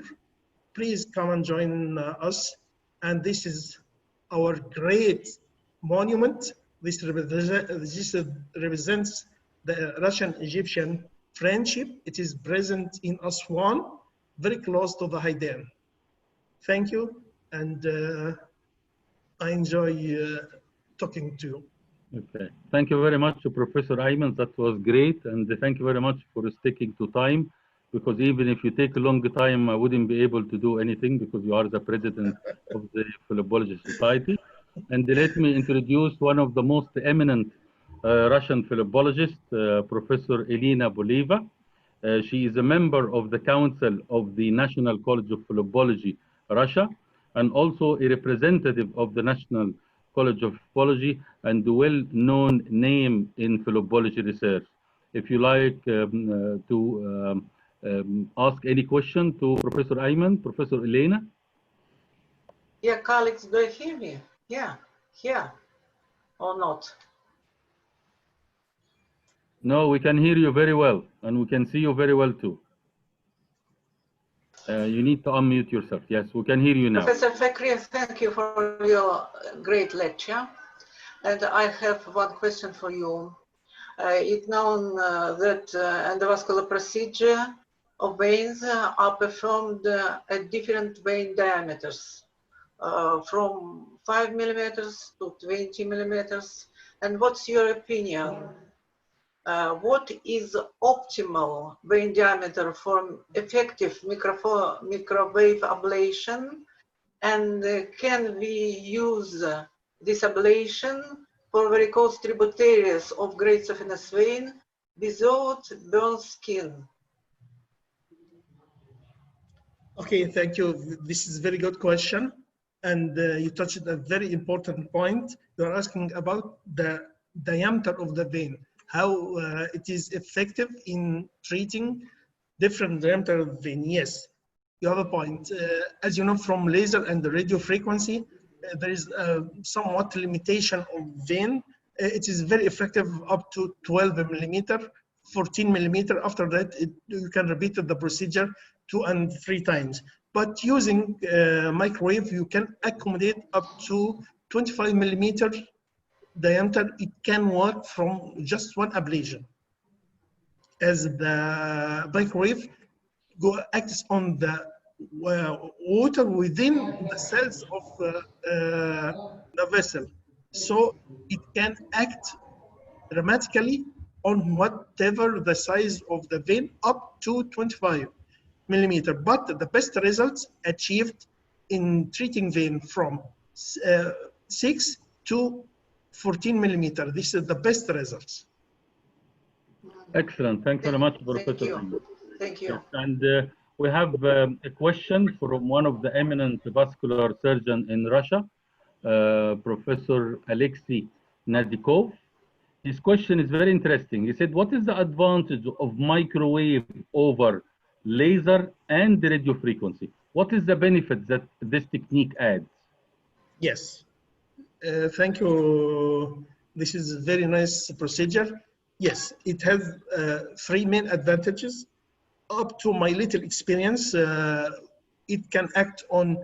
Please come and join us. And this is our great monument. This represents the Russian-Egyptian friendship. It is present in Aswan, very close to the Haidan. Thank you, and I enjoy talking to you. Okay, thank you very much, Professor Ayman. That was great, and thank you very much for sticking to time, because even if you take a long time, I wouldn't be able to do anything because you are the president of the Philology Society. And let me introduce one of the most eminent Russian philologists, Professor Elena Boleva. She is a member of the Council of the National College of Philology, Russia, and also a representative of the National College of Philology and a well-known name in philology research. If you like to ask any question to Professor Ayman, Professor Elena? Yeah, colleagues, do you hear me? Yeah, here or not? No, we can hear you very well, and we can see you very well too. You need to unmute yourself. Yes, we can hear you now. Professor Fakri, thank you for your great lecture. And I have one question for you. It's known that endovascular procedure of veins are performed at different vein diameters, from 5 millimeters to 20 millimeters. And what's your opinion? What is optimal vein diameter for effective microwave ablation? And can we use this ablation for varicose tributaries of great saphenous vein without burn skin? Okay, thank you. This is a very good question. And you touched a very important point. You're asking about the diameter of the vein, how it is effective in treating different diameter of vein. Yes, you have a point. As you know, from laser and the radio frequency, there is somewhat limitation of vein. It is very effective up to 12 millimeter, 14 millimeter. After that, you can repeat the procedure 2 and 3 times. But using microwave, you can accommodate up to 25 millimeter diameter. It can work from just one ablation, as the microwave acts on the water within the cells of the vessel, so it can act dramatically on whatever the size of the vein, up to 25 millimeter. But the best results achieved in treating vein from 6 to 14 millimeter. This is the best results. Excellent. Thanks very much, Professor. Thank you. Thank you. Yes, and we have a question from one of the eminent vascular surgeons in Russia, Professor Alexei Nazikov. His question is very interesting. He said, what is the advantage of microwave over laser and radio frequency? What is the benefit that this technique adds? Yes. Thank you. This is a very nice procedure. Yes, it has 3 main advantages. Up to my little experience, it can act on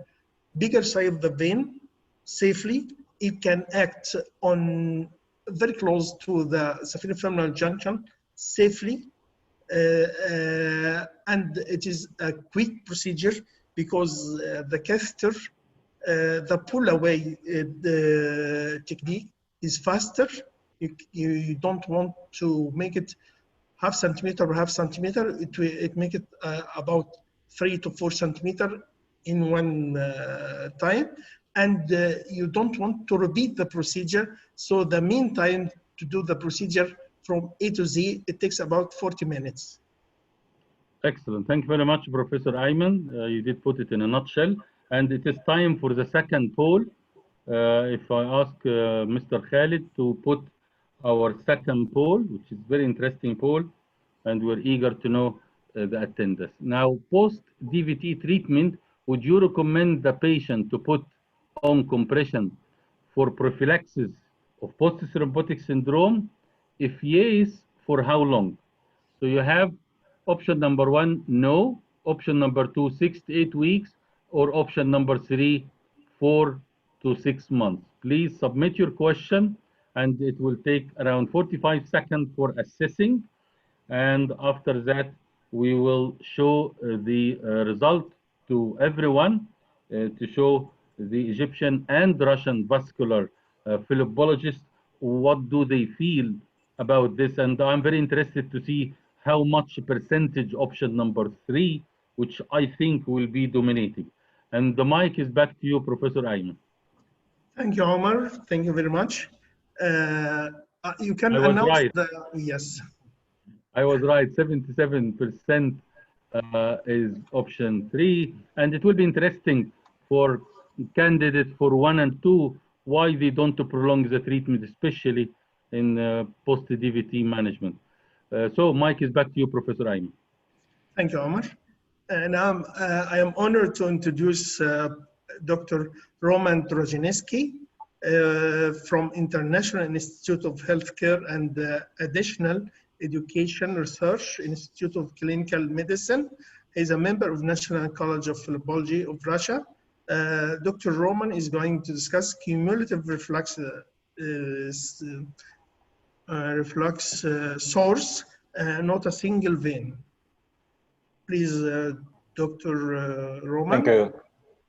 bigger side of the vein safely. It can act on very close to the saphenofemoral junction safely. And it is a quick procedure because the catheter, the pull away the technique is faster. You don't want to make it half centimeter or half centimeter. It make it about 3 to 4 centimeter in one time. And you don't want to repeat the procedure. So the mean time to do the procedure from A to Z, it takes about 40 minutes. Excellent. Thank you very much, Professor Ayman. You did put it in a nutshell. And it is time for the second poll. If I ask Mr. Khalid to put our second poll, which is very interesting poll, and we're eager to know the attendance. Now, post-DVT treatment, would you recommend the patient to put on compression for prophylaxis of post-thrombotic syndrome? If yes, for how long? So you have option number 1, no. Option number 2, 6 to 8 weeks. Or option number 3, 4 to 6 months. Please submit your question, and it will take around 45 seconds for assessing. And after that, we will show the result to everyone to show the Egyptian and Russian vascular phlebologists what do they feel about this. And I'm very interested to see how much percentage option number 3, which I think will be dominating. And the mic is back to you, Professor Ayman. Thank you, Omar. Thank you very much. You can announce right. Yes. I was right, 77% is option 3. And it will be interesting for candidates for 1 and 2, why they don't prolong the treatment, especially in post-DVT management. So Mike is back to you, Professor Ayman. Thank you, Omar. And I am honored to introduce Dr. Roman Trojanski from International Institute of Healthcare and Additional Education Research Institute of Clinical Medicine. He's a member of National College of Phlebology of Russia. Dr. Roman is going to discuss cumulative reflux source, not a single vein. Please, Dr. Roman. Thank you.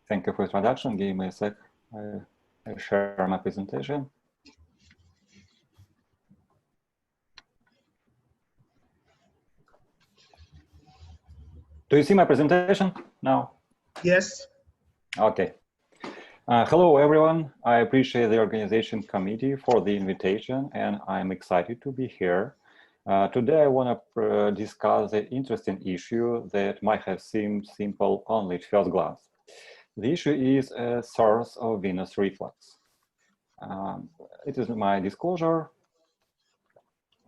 Thank you for the introduction. Give me a sec. I share my presentation. Do you see my presentation now? Yes. Okay. Hello, everyone. I appreciate the organization committee for the invitation, and I'm excited to be here. Today, I want to discuss the interesting issue that might have seemed simple only at first glance. The issue is a source of venous reflux. It is my disclosure.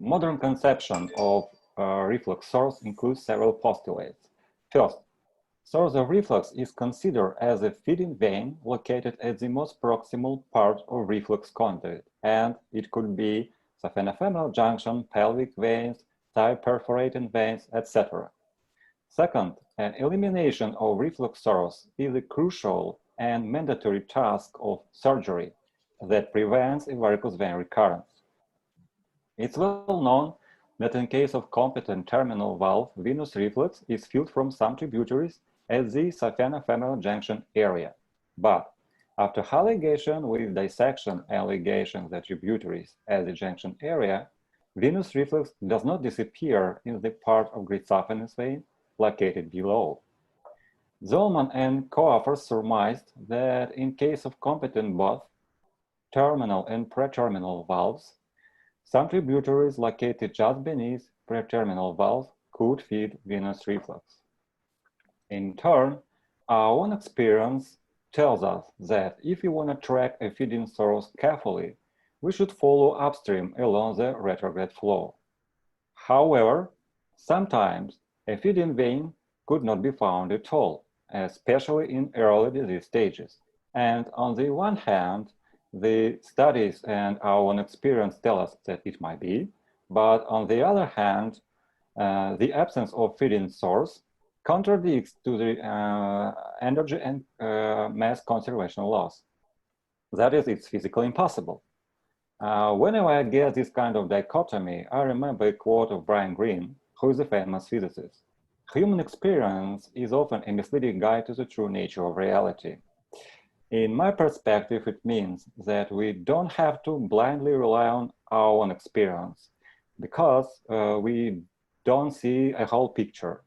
Modern conception of reflux source includes several postulates. First, source of reflux is considered as a feeding vein located at the most proximal part of reflux conduit, and it could be saphenofemoral junction, pelvic veins, thigh perforating veins, etc. Second, an elimination of reflux source is a crucial and mandatory task of surgery that prevents a varicose vein recurrence. It's well known that in case of competent terminal valve, venous reflux is filled from some tributaries at the saphenofemoral junction area. But after high ligation with dissection and ligation the tributaries at the junction area, venous reflux does not disappear in the part of great saphenous vein located below. Zollman and co-authors surmised that in case of competent bath, terminal and preterminal valves, some tributaries located just beneath preterminal valves could feed venous reflux. In turn, our own experience tells us that if we want to track a feeding source carefully, we should follow upstream along the retrograde flow. However, sometimes a feeding vein could not be found at all, especially in early disease stages. And on the one hand, the studies and our own experience tell us that it might be, but on the other hand, the absence of feeding source contradicts to the energy and mass conservation laws. That is, it's physically impossible. Whenever I get this kind of dichotomy, I remember a quote of Brian Greene, who is a famous physicist. Human experience is often a misleading guide to the true nature of reality. In my perspective, it means that we don't have to blindly rely on our own experience because we don't see a whole picture.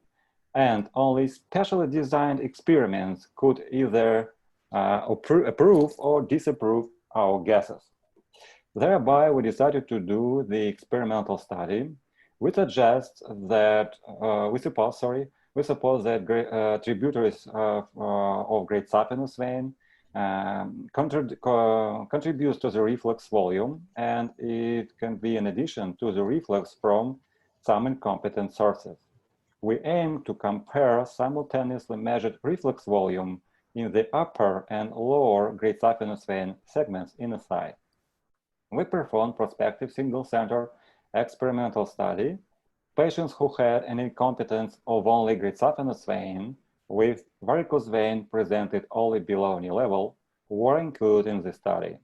And only specially designed experiments could either approve or disapprove our guesses. Thereby, we decided to do the experimental study. We suggest that, we suppose that tributaries of great saphenous vein contributes to the reflux volume, and it can be in addition to the reflux from some incompetent sources. We aim to compare simultaneously measured reflux volume in the upper and lower great saphenous vein segments in a site. We performed prospective single-center experimental study. Patients who had an incompetence of only great saphenous vein with varicose vein presented only below knee level were included in the study.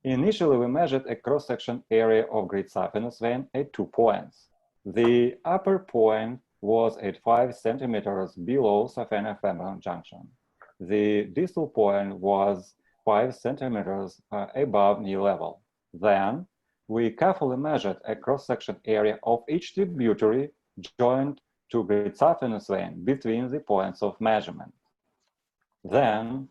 Initially, we measured a cross-section area of great saphenous vein at 2 points. The upper point was at 5 centimeters below saphenofemoral junction. The distal point was 5 centimeters above knee level. Then, we carefully measured a cross-section area of each tributary joined to great saphenous vein between the points of measurement. Then,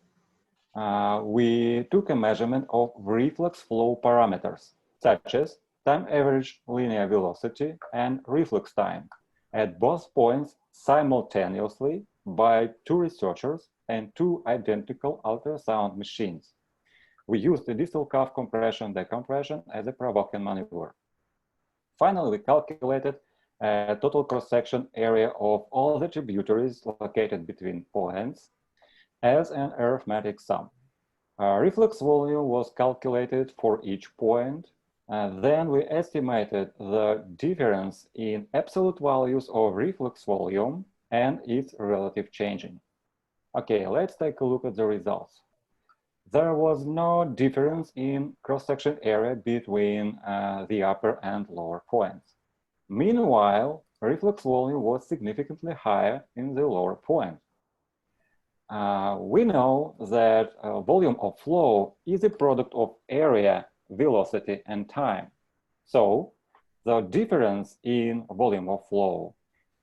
we took a measurement of reflux flow parameters, such as time average linear velocity and reflux time at both points simultaneously by 2 researchers and 2 identical ultrasound machines. We used the distal cuff compression decompression as a provoking maneuver. Finally, we calculated a total cross-section area of all the tributaries located between points as an arithmetic sum. Reflux volume was calculated for each point. Then we estimated the difference in absolute values of reflux volume and its relative changing. Okay, let's take a look at the results. There was no difference in cross-section area between the upper and lower points. Meanwhile, reflux volume was significantly higher in the lower point. We know that volume of flow is a product of area, velocity, and time. So the difference in volume of flow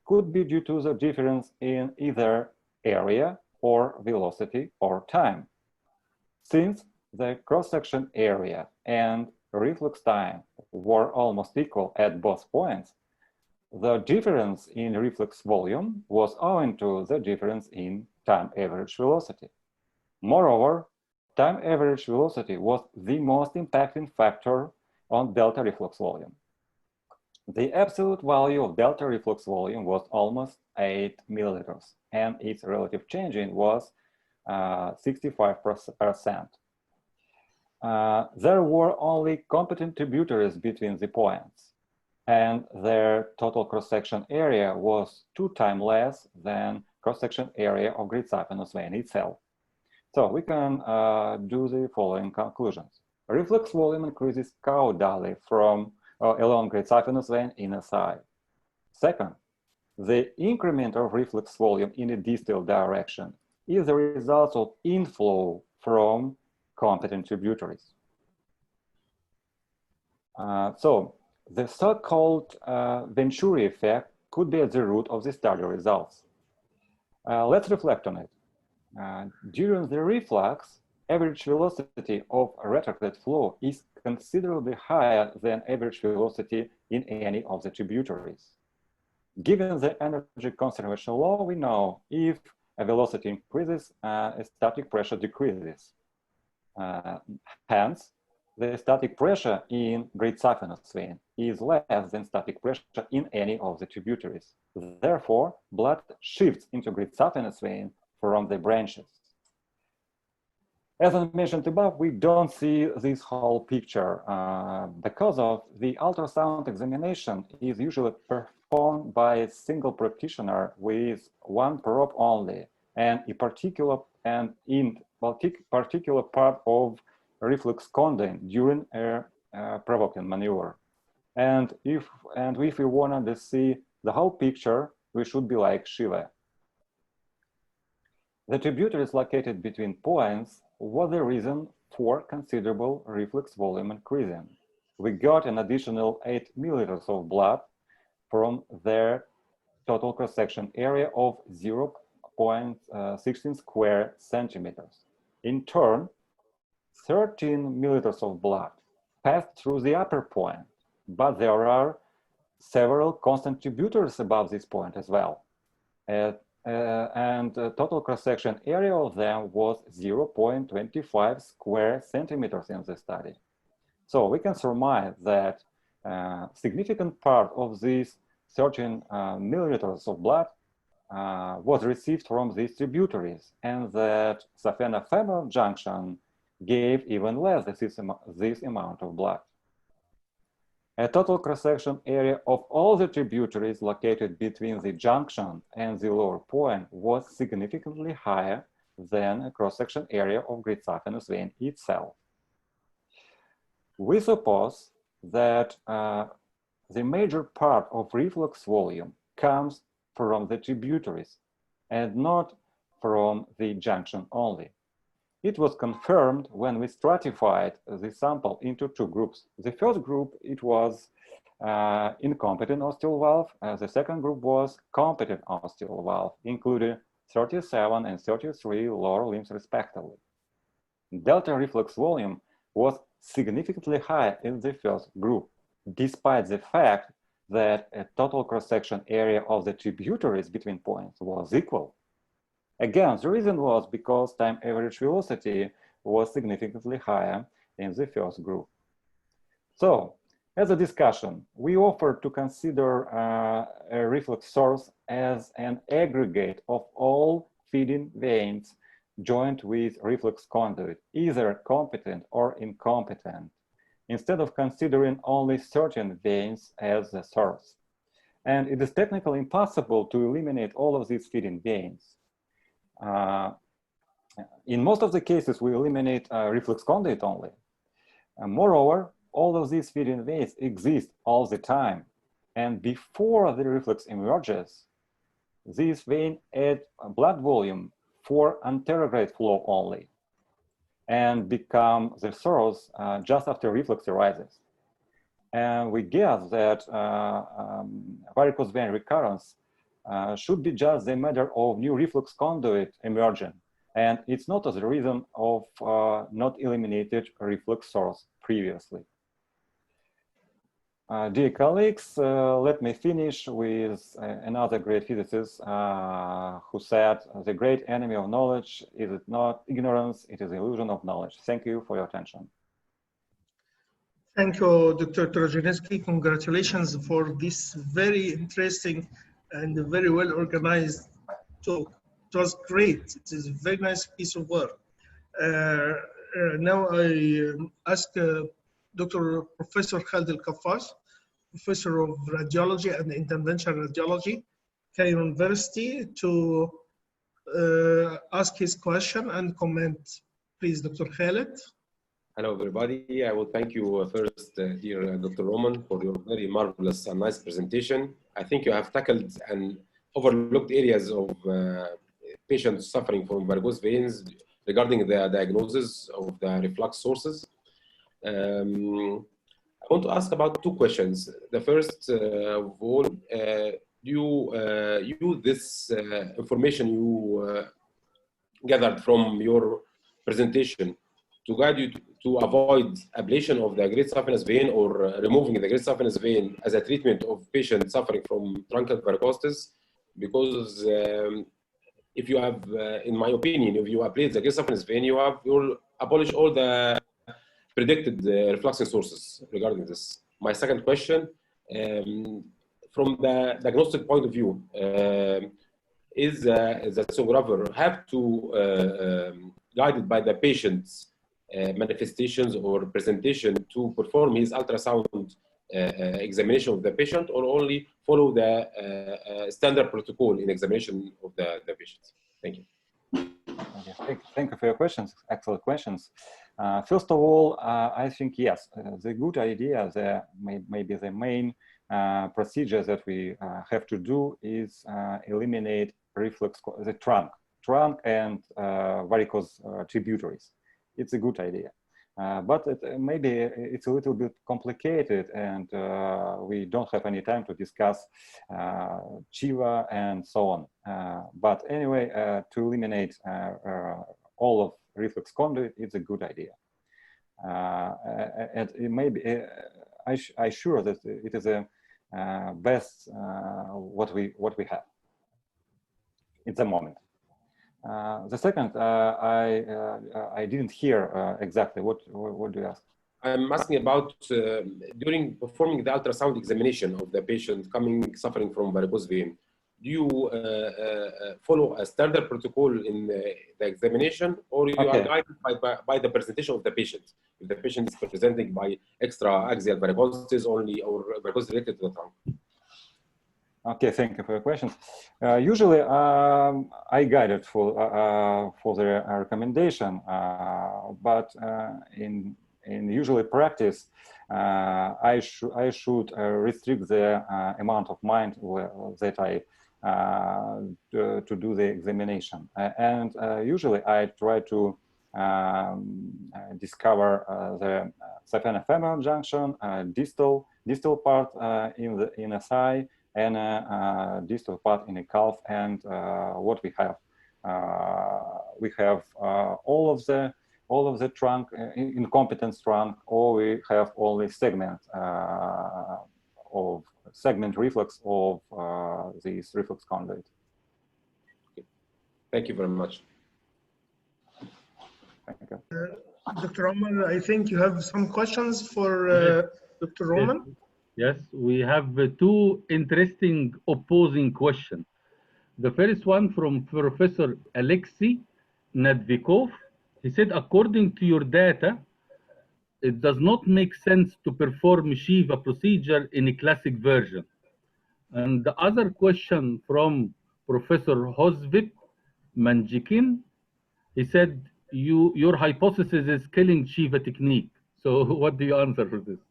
could be due to the difference in either area or velocity or time. Since the cross-section area and reflux time were almost equal at both points, the difference in reflux volume was owing to the difference in time average velocity. Moreover, time average velocity was the most impacting factor on delta reflux volume. The absolute value of delta reflux volume was almost 8 milliliters, and its relative changing was 65%. There were only competent tributaries between the points, and their total cross-section area was 2 times less than cross-section area of great saphenous vein itself. So we can do the following conclusions. Reflux volume increases caudally from along great saphenous vein inner side. Second, the increment of reflux volume in a distal direction is the result of inflow from competent tributaries. So the so-called Venturi effect could be at the root of the study results. Let's reflect on it. During the reflux, average velocity of retrograde flow is considerably higher than average velocity in any of the tributaries. Given the energy conservation law, we know if a velocity increases, a static pressure decreases. Hence, the static pressure in Great Saphenous vein is less than static pressure in any of the tributaries. Therefore, blood shifts into Great Saphenous vein from the branches. As I mentioned above, we don't see this whole picture because of the ultrasound examination is usually performed by a single practitioner with one probe only, and in particular part of reflex conduit during a provoking maneuver. And if we want to see the whole picture, we should be like Shiva. The tributaries located between points was the reason for considerable reflex volume increasing. We got an additional 8 milliliters of blood from their total cross-section area of 0.16 square centimeters. In turn, 13 milliliters of blood passed through the upper point, but there are several constant tributaries above this point as well. And the total cross-section area of them was 0.25 square centimeters in the study. So we can surmise that significant part of these 13 milliliters of blood was received from these tributaries, and that sapheno-femoral junction gave even less than this amount of blood. A total cross-section area of all the tributaries located between the junction and the lower point was significantly higher than a cross-section area of Great Saphenous vein itself. We suppose that the major part of reflux volume comes from the tributaries and not from the junction only. It was confirmed when we stratified the sample into two groups. The first group, it was incompetent ostial valve. The second group was competent ostial valve, including 37 and 33 lower limbs respectively. Delta reflux volume was significantly higher in the first group, despite the fact that a total cross-section area of the tributaries between points was equal. Again, the reason was because time average velocity was significantly higher in the first group. So, as a discussion, we offer to consider a reflux source as an aggregate of all feeding veins joined with reflux conduit, either competent or incompetent, instead of considering only certain veins as the source. And it is technically impossible to eliminate all of these feeding veins. In most of the cases, we eliminate reflux conduit only. Moreover, all of these feeding veins exist all the time. And before the reflux emerges, these veins add blood volume for anterograde flow only and become the source just after reflux arises. And we guess that varicose vein recurrence should be just a matter of new reflux conduit emerging, and it's not as a reason of not eliminated reflux source previously. Dear colleagues, let me finish with another great physicist who said, the great enemy of knowledge is not ignorance, it is the illusion of knowledge. Thank you for your attention. Thank you, Dr. Trojanetsky. Congratulations for this very interesting and very well organized talk. It was great. It is a very nice piece of work. Now I ask Dr. Professor Khalid Al-Kaffas, Professor of Radiology and Interventional Radiology, Cairo University, to ask his question and comment. Please, Dr. Khalid. Hello, everybody. I will thank you first, dear Dr. Roman, for your very marvelous and nice presentation. I think you have tackled and overlooked areas of patients suffering from varicose veins regarding the diagnosis of the reflux sources. I want to ask about two questions. The first of all, do you use this information you gathered from your presentation to guide you to avoid ablation of the great saphenous vein or removing the great saphenous vein as a treatment of patients suffering from truncal varicosities, because if you have, in my opinion, if you ablate the great saphenous vein, you will abolish all the predicted refluxing sources regarding this. My second question, from the diagnostic point of view, is the sonographer have to guided by the patient's manifestations or presentation to perform his ultrasound examination of the patient, or only follow the standard protocol in examination of the patient? Thank you. Thank you for your questions. Excellent questions. First of all, I think yes, the good idea, maybe the main procedure that we have to do is eliminate reflux, the trunk and varicose tributaries. It's a good idea, but maybe it's a little bit complicated, and we don't have any time to discuss Chiva and so on. But anyway, to eliminate all of reflux conduit, it's a good idea. And it may be, I sure that it is a best what we have at the moment. The second, I didn't hear exactly what do you ask? I'm asking about during performing the ultrasound examination of the patient suffering from varicose vein. Do you follow a standard protocol in the examination, or you are guided by the presentation of the patient? If the patient is presenting by extra axial varicosities only, or varicose related to the trunk? Okay, thank you for your questions. Usually, I guide it for the recommendation, but in usually practice, I should restrict the amount of mind that I to do the examination, and usually I try to discover the saphenofemoral junction, distal part in the thigh, and distal part in the calf. And what we have all of the trunk, incompetent trunk, or we have only segment reflux of this reflux conduit. Okay. Thank you very much. Thank you. Dr. Omar, I think you have some questions for Dr. Roman. Yes, we have two interesting opposing questions. The first one from Professor Alexei Nadvikov. He said, according to your data, it does not make sense to perform Shiva procedure in a classic version. And the other question from Professor Hosvit Manjikin, he said, your hypothesis is killing Shiva technique. So what do you answer for this?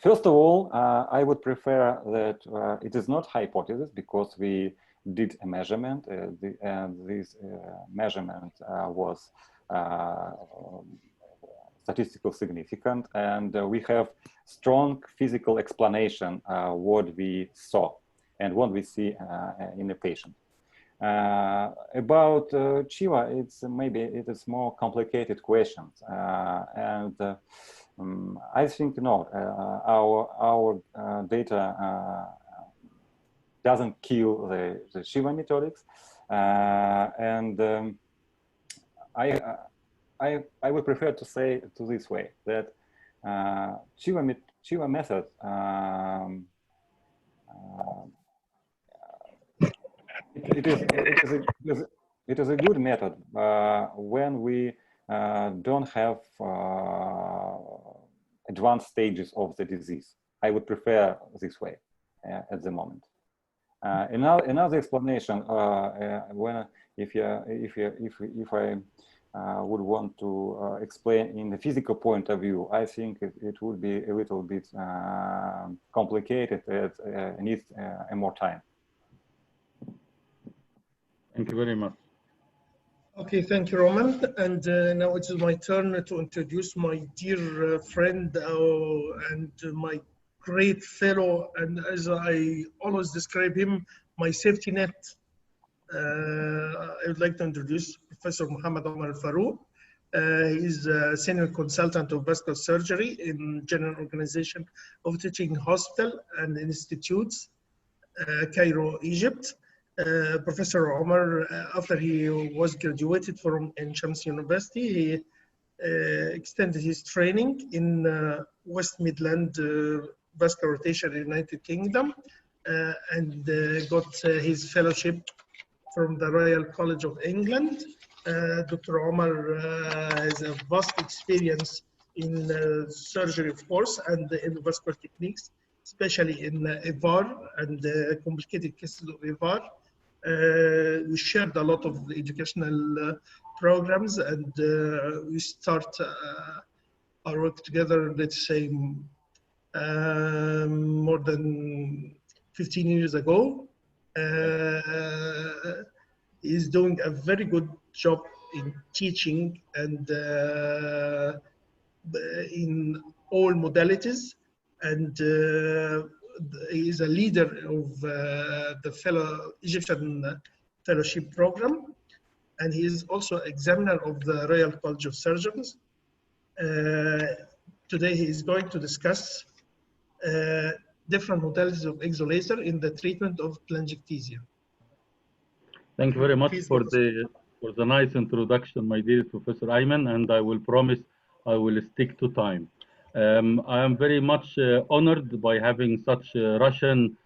First of all, I would prefer that it is not hypothesis, because we did a measurement, and this measurement was statistically significant, and we have strong physical explanation what we saw and what we see in the patient. About Chiva, it is more complicated questions, and I think no, our data doesn't kill the Shiva methodics, and I would prefer to say to this way that Shiva method it is a good method when we don't have advanced stages of the disease. I would prefer this way at the moment. Another explanation, if I would want to explain in the physical point of view, I think it would be a little bit complicated. It needs more time. Thank you very much. Okay, thank you, Roman. And now it is my turn to introduce my dear friend and my great fellow, and as I always describe him, my safety net. I would like to introduce Professor Muhammad Omar Farouk. He's a senior consultant of vascular surgery in General Organization of Teaching Hospital and Institutes, Cairo, Egypt. Professor Omar, after he was graduated from Shams University, he extended his training in West Midland vascular rotation in the United Kingdom and got his fellowship from the Royal College of England. Dr. Omar has a vast experience in surgery, of course, and in vascular techniques, especially in EVAR and complicated cases of EVAR. We shared a lot of educational programs, and we start our work together, let's say, more than 15 years ago. He's doing a very good job in teaching and in all modalities, and he is a leader of the Egyptian Fellowship Program, and he is also examiner of the Royal College of Surgeons. Today he is going to discuss different modalities of exolaser in the treatment of telangiectasia. Thank you very much for the nice introduction, my dear Professor Ayman, and I will promise I will stick to time. I am very much honored by having such a Russian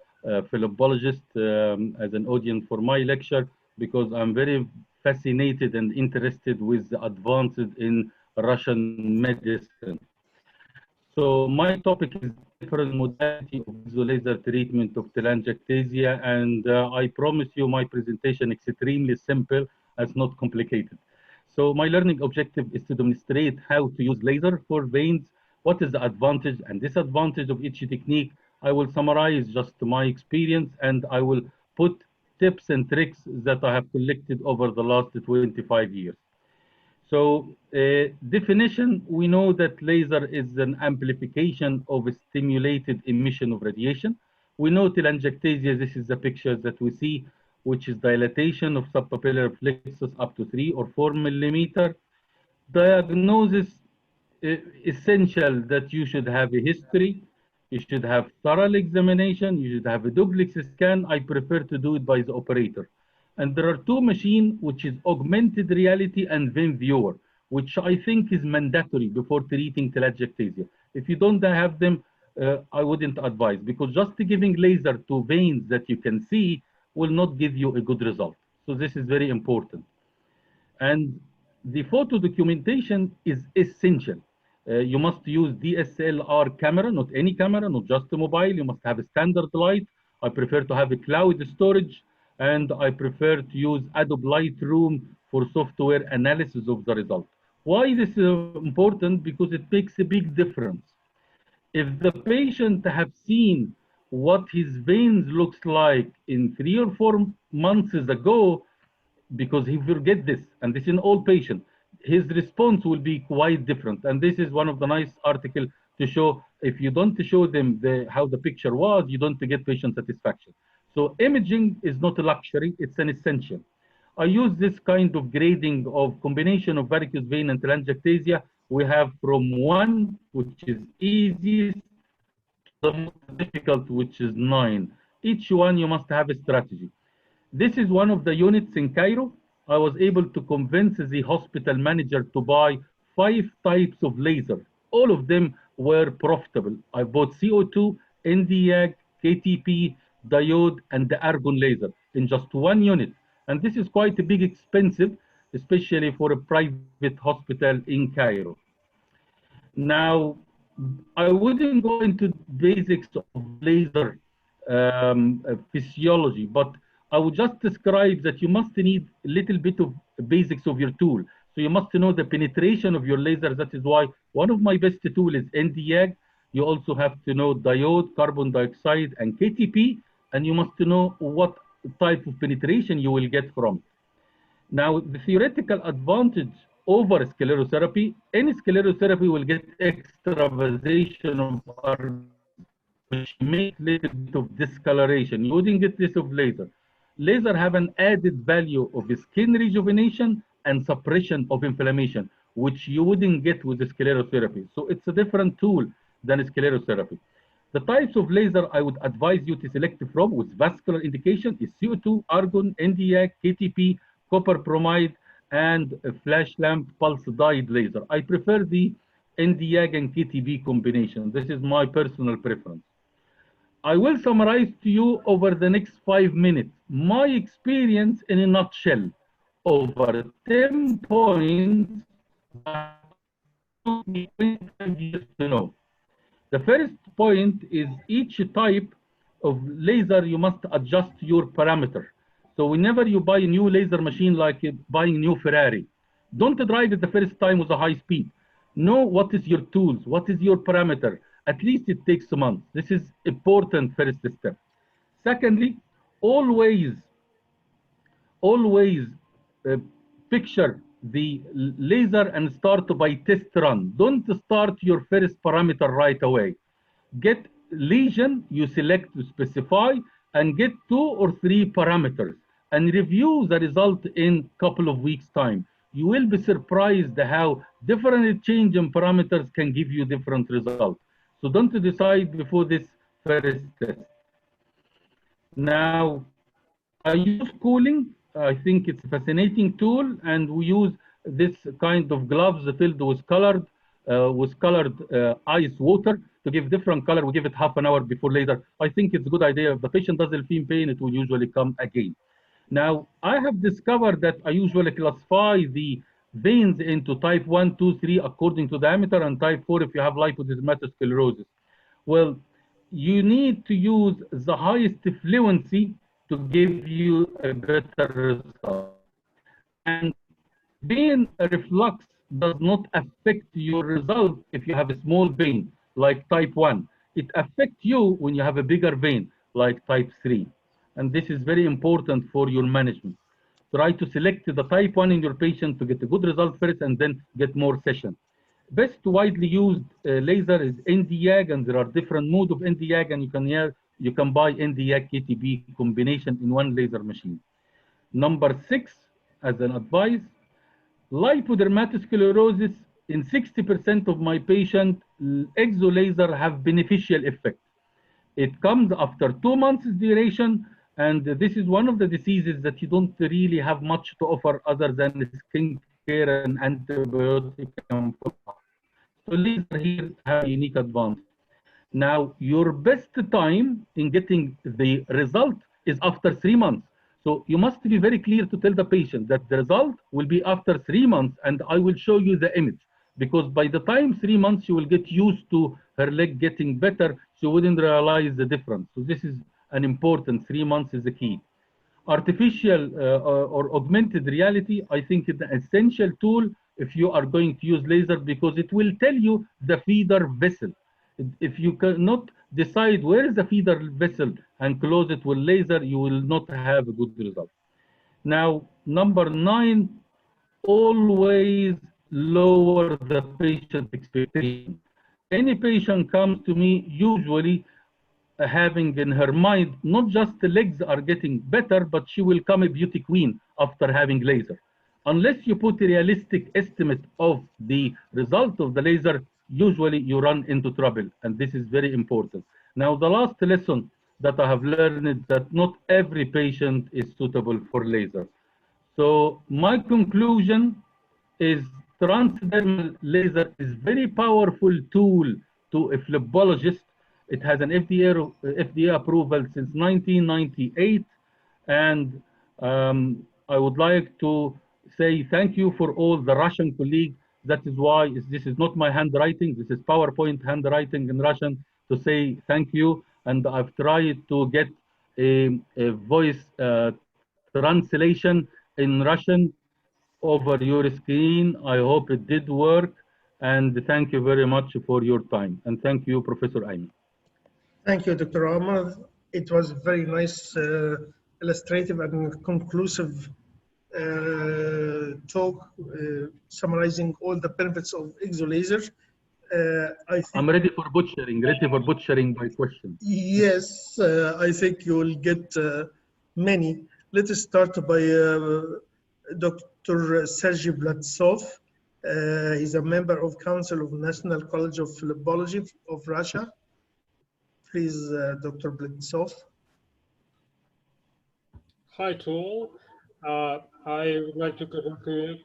philologist as an audience for my lecture, because I'm very fascinated and interested with the advances in Russian medicine. So my topic is different modality of exolaser treatment of telangiectasia, and I promise you my presentation is extremely simple, as not complicated. So my learning objective is to demonstrate how to use laser for veins, what is the advantage and disadvantage of each technique. I will summarize just my experience, and I will put tips and tricks that I have collected over the last 25 years. So definition, we know that laser is an amplification of a stimulated emission of radiation. We know telangiectasia, this is the picture that we see, which is dilatation of subpapillary plexus up to 3 or 4 millimeter. Diagnosis, essential that you should have a history, you should have thorough examination, you should have a duplex scan. I prefer to do it by the operator. And there are two machines, which is augmented reality and vein viewer, which I think is mandatory before treating telangiectasia. If you don't have them, I wouldn't advise, because just giving laser to veins that you can see will not give you a good result. So this is very important. And the photo documentation is essential. You must use DSLR camera, not any camera, not just a mobile. You must have a standard light. I prefer to have a cloud storage, and I prefer to use Adobe Lightroom for software analysis of the result. Why this is important? Because it makes a big difference. If the patient have seen what his veins looks like in 3 or 4 months ago, because he forget this, and this in all patients, his response will be quite different. And this is one of the nice articles to show, if you don't show them how the picture was, you don't get patient satisfaction. So imaging is not a luxury, it's an essential. I use this kind of grading of combination of varicose vein and telangiectasia. We have from 1, which is easiest, to the most difficult, which is 9. Each one you must have a strategy. This is one of the units in Cairo. I was able to convince the hospital manager to buy 5 types of laser. All of them were profitable. I bought CO2, Nd:YAG, KTP, diode, and the argon laser in just 1 unit. And this is quite a big expensive, especially for a private hospital in Cairo. Now, I wouldn't go into basics of laser physiology, but I would just describe that you must need a little bit of basics of your tool. So you must know the penetration of your laser. That is why one of my best tools is Nd:YAG. You also have to know diode, carbon dioxide, and KTP, and you must know what type of penetration you will get from it. Now, the theoretical advantage over sclerotherapy, any sclerotherapy will get extravasation of arteries, which makes a little bit of discoloration. You wouldn't get this of laser. Laser have an added value of skin rejuvenation and suppression of inflammation, which you wouldn't get with the sclerotherapy. So it's a different tool than sclerotherapy. The types of laser I would advise you to select from with vascular indication is CO2, argon, Nd:YAG, KTP, copper bromide, and a flash lamp pulse dyed laser. I prefer the Nd:YAG and KTP combination. This is my personal preference. I will summarize to you over the next 5 minutes my experience in a nutshell over 10 points that took me 25 years to know. The first point is each type of laser, you must adjust your parameter. So whenever you buy a new laser machine, like buying a new Ferrari, don't drive it the first time with a high speed. Know what is your tools, what is your parameter. At least it takes a month. This is important first step. Secondly, always picture the laser and start by test run. Don't start your first parameter right away. Get lesion, you select to specify, and get 2 or 3 parameters and review the result in a couple of weeks' time. You will be surprised how different change in parameters can give you different results. So don't decide before this first test. Now, I use cooling. I think it's a fascinating tool, and we use this kind of gloves filled with colored ice water to give different color. We give it half an hour before laser. I think it's a good idea. If the patient doesn't feel pain, it will usually come again. Now, I have discovered that I usually classify the veins into type 1, 2, 3 according to diameter, and type 4 if you have lipodermatosclerosis. Well, you need to use the highest fluency to give you a better result. And vein reflux does not affect your result if you have a small vein like type 1. It affects you when you have a bigger vein like type 3. And this is very important for your management. Try to select the type 1 in your patient to get a good result first and then get more sessions. Best widely used laser is Nd:YAG, and there are different modes of Nd:YAG, and you can buy Nd:YAG KTP combination in one laser machine. Number 6, as an advice, lipodermatosclerosis, in 60% of my patients, exolaser have beneficial effect. It comes after 2 months duration, and this is one of the diseases that you don't really have much to offer other than skin care and antibiotic. So laser here have a unique advantage. Now, your best time in getting the result is after 3 months. So you must be very clear to tell the patient that the result will be after 3 months, and I will show you the image. Because by the time 3 months, you will get used to her leg getting better, she wouldn't realize the difference. So this is an important, 3 months is the key. Artificial or augmented reality, I think it's an essential tool if you are going to use laser, because it will tell you the feeder vessel. If you cannot decide where is the feeder vessel and close it with laser, you will not have a good result. Now, number 9, always lower the patient expectation. Any patient comes to me usually having in her mind, not just the legs are getting better, but she will come a beauty queen after having laser. Unless you put a realistic estimate of the result of the laser, usually you run into trouble, and this is very important. Now, the last lesson that I have learned is that not every patient is suitable for laser. So my conclusion is transdermal laser is very powerful tool to a phlebologist. It has an FDA approval since 1998, and I would like to say thank you for all the Russian colleagues. That is why this is not my handwriting. This is PowerPoint handwriting in Russian to say thank you. And I've tried to get a voice translation in Russian over your screen. I hope it did work. And thank you very much for your time. And thank you, Professor Ayman. Thank you, Dr. Omar. It was very nice, illustrative and conclusive talk, summarizing all the benefits of exolaser. I'm ready for butchering by question. Yes, I think you will get many. Let us start by Dr. Sergey Blatsov. He's a member of Council of National College of Phlebology of Russia. Please, Dr. Blatsov. Hi to all. I would like to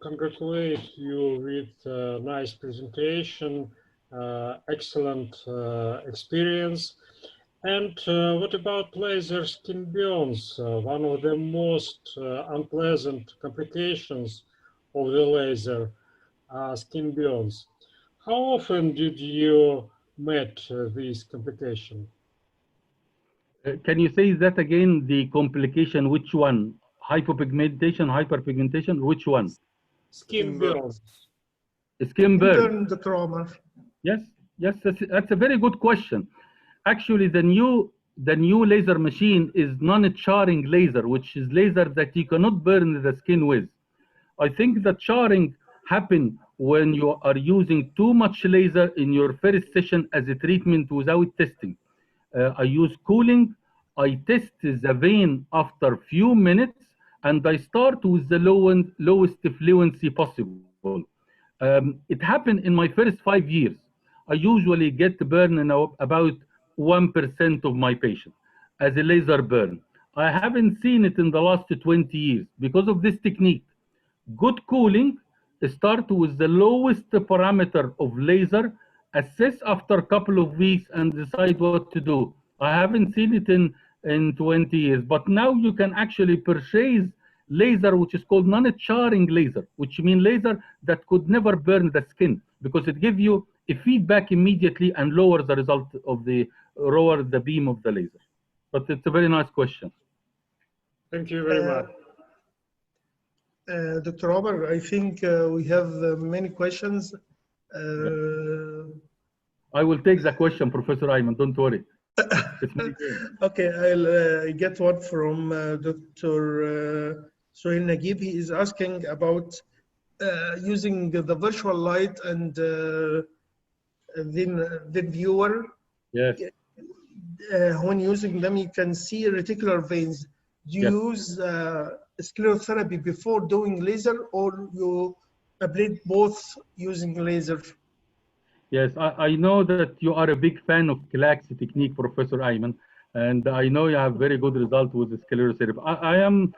congratulate you with a nice presentation, excellent experience. And what about laser skin burns? One of the most unpleasant complications of the laser skin burns. How often did you meet this complication? Can you say that again? The complication, which one? Hypopigmentation, hyperpigmentation, which one? Skin burns. Skin burn. The trauma. Yes, yes, that's a very good question. Actually, the new laser machine is non-charring laser, which is laser that you cannot burn the skin with. I think the charring happens when you are using too much laser in your first session as a treatment without testing. I use cooling. I test the vein after few minutes, and I start with the lowest fluency possible. It happened in my first 5 years. I usually get burn in about 1% of my patients as a laser burn. I haven't seen it in the last 20 years because of this technique. Good cooling, start with the lowest parameter of laser, assess after a couple of weeks and decide what to do. I haven't seen it in 20 years, but now you can actually purchase laser which is called non-charring laser, which means laser that could never burn the skin because it gives you a feedback immediately and lower the result of the beam of the laser. But it's a very nice question. Thank you very much. Dr. Robert, I think we have many questions. I will take the question, Professor Ayman, don't worry. Okay, I'll get one from Dr. Sohail Naguib. He is asking about using the virtual light and then viewer. Yes. When using them, you can see reticular veins. Do you use sclerotherapy before doing laser, or you ablate both using laser? Yes, I know that you are a big fan of CLACS technique, Professor Ayman, and I know you have very good result with the sclerotherapy. I am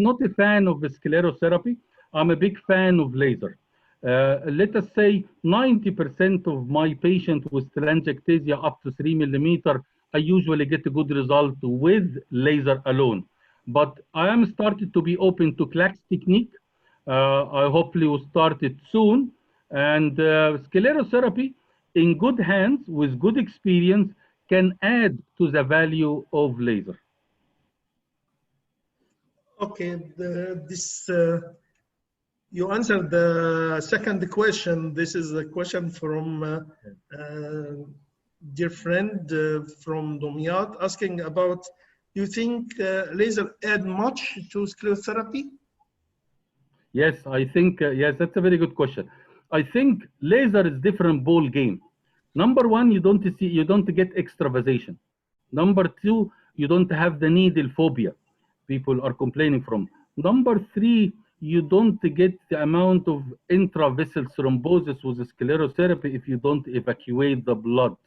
not a fan of the sclerotherapy. I'm a big fan of laser. Let us say 90% of my patients with telangiectasia up to 3 millimeter, I usually get a good result with laser alone. But I am started to be open to CLACS technique. I hopefully will start it soon. And sclerotherapy, in good hands, with good experience, can add to the value of laser. Okay, you answered the second question. This is a question from dear friend from Domyat asking about, do you think laser add much to sclerotherapy? Yes, I think, yes, that's a very good question. I think laser is different ball game. Number one, you don't get extravasation. Number two, you don't have the needle phobia people are complaining from. Number three, you don't get the amount of intravessel thrombosis with sclerotherapy if you don't evacuate the blood.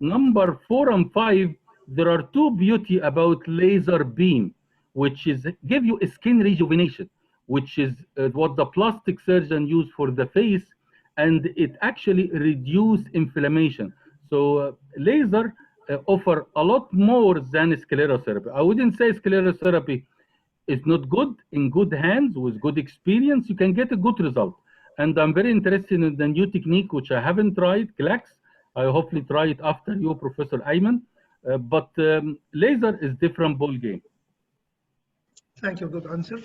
Number 4 and 5, there are two beauty about laser beam, which is give you a skin rejuvenation, which is what the plastic surgeon use for the face, and it actually reduce inflammation. So laser offer a lot more than sclerotherapy. I wouldn't say sclerotherapy is not good. In good hands with good experience, you can get a good result. And I'm very interested in the new technique, which I haven't tried, CLACS. I hopefully try it after you, Professor Ayman. But laser is different ball game. Thank you, good answer.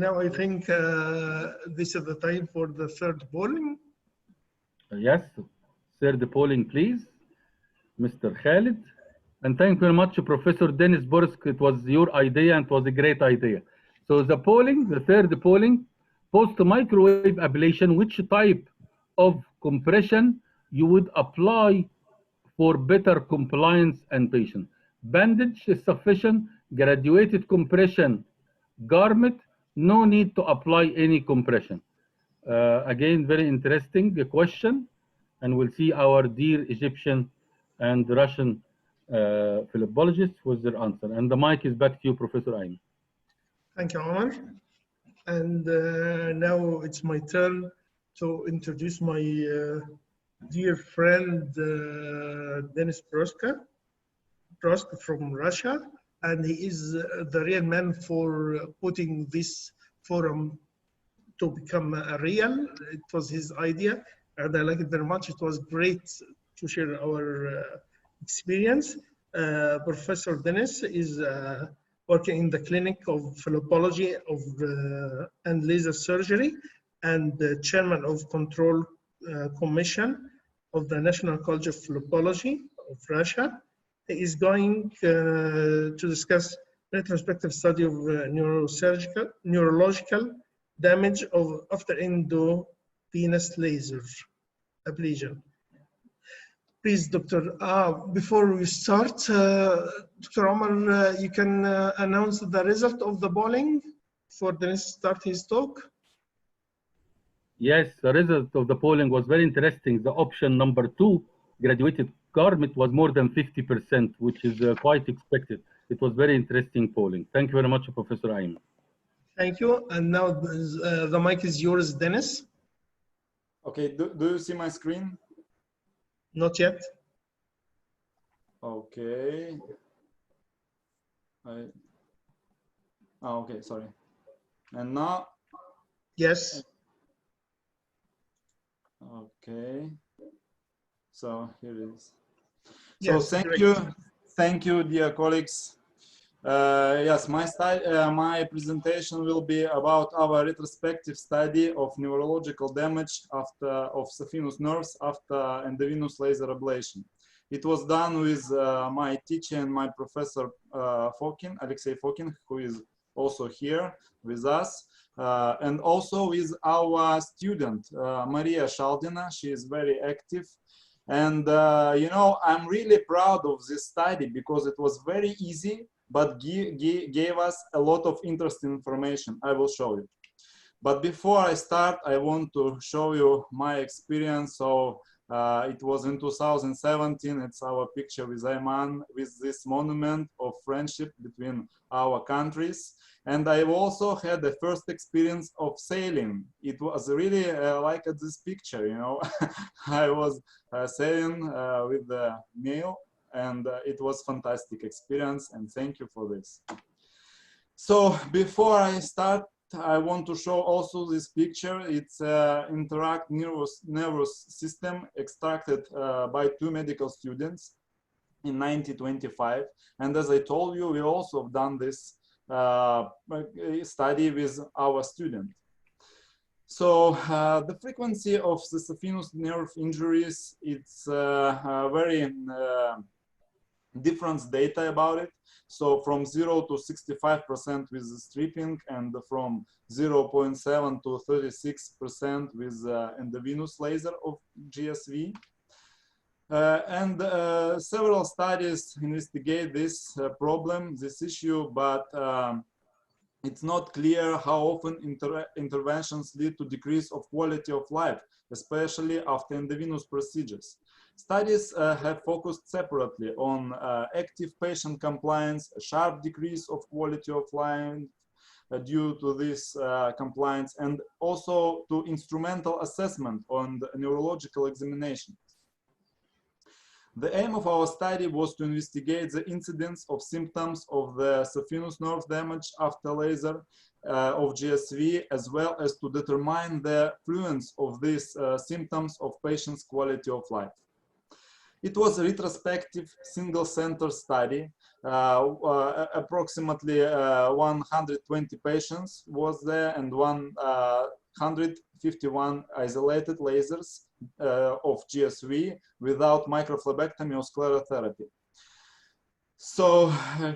Now I think this is the time for the third polling. Yes, third polling, please. Mr. Khalid. And thank you very much, Professor Dennis Borsk. It was your idea and it was a great idea. So the polling, the third polling, post-microwave ablation, which type of compression you would apply for better compliance and patient? Bandage is sufficient, graduated compression, garment, no need to apply any compression. Again, very interesting question, and we'll see our dear Egyptian and Russian philologists with their answer. And the mic is back to you, Professor Ayman. Thank you, Omar. And now it's my turn to introduce my dear friend, Denis Proska from Russia. And he is the real man for putting this forum to become a real. It was his idea, and I like it very much. It was great to share our experience. Professor Denis is working in the clinic of phlebology and laser surgery, and the chairman of control commission of the National College of Phlebology of Russia. He is going to discuss retrospective study of neurological damage of after endovenous laser ablation. Please, Doctor, before we start, Dr. Omar, you can announce the result of the polling for Denis start his talk. Yes, the result of the polling was very interesting. The option number 2, graduated garment, was more than 50%, which is quite expected. It was very interesting polling. Thank you very much, Professor Ayman. Thank you. And now the mic is yours, Denis. Okay, do you see my screen? Not yet. Okay. Okay, sorry. And now? Yes. Okay. So here it is. Yes, so great. thank you, dear colleagues. Yes, my presentation will be about our retrospective study of neurological damage of saphenous nerves after endovenous laser ablation. It was done with my teacher and my professor Alexey Fokin, who is also here with us, and also with our student Maria Shaldina. She is very active. And you know, I'm really proud of this study because it was very easy, but gave us a lot of interesting information. I will show you. But before I start, I want to show you my experience. So it was in 2017. It's our picture with Ayman, with this monument of friendship between our countries. And I also had the first experience of sailing. It was really like this picture, you know. I was sailing with the Neil, and it was fantastic experience, and thank you for this. So before I start, I want to show also this picture. It's interact nervous system extracted by 2 medical students in 1925. And as I told you, we also have done this study with our student. So the frequency of the saphenous nerve injuries, it's very different data about it. So from 0 to 65% with the stripping, and from 0.7 to 36% with endovenous laser of GSV. And several studies investigate this problem, this issue, but it's not clear how often interventions lead to decrease of quality of life, especially after endovenous procedures. Studies have focused separately on active patient compliance, a sharp decrease of quality of life due to this compliance, and also to instrumental assessment on the neurological examination. The aim of our study was to investigate the incidence of symptoms of the saphenous nerve damage after laser of GSV, as well as to determine the influence of these symptoms of patients' quality of life. It was a retrospective single-center study. Approximately 120 patients was there, and 151 isolated lasers of GSV without microphlebectomy or sclerotherapy. So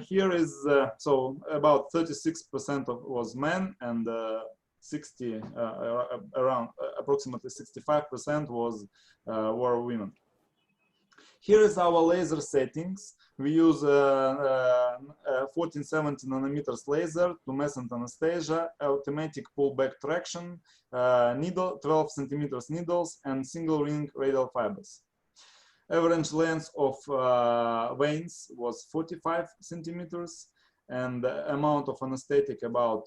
here is so about 36% was men, and around approximately 65% were women. Here is our laser settings. We use 1470 nanometers laser, 2-mesent anesthesia, automatic pullback traction, needle, 12 centimeters needles, and single ring radial fibers. Average length of veins was 45 centimeters, and the amount of anesthetic about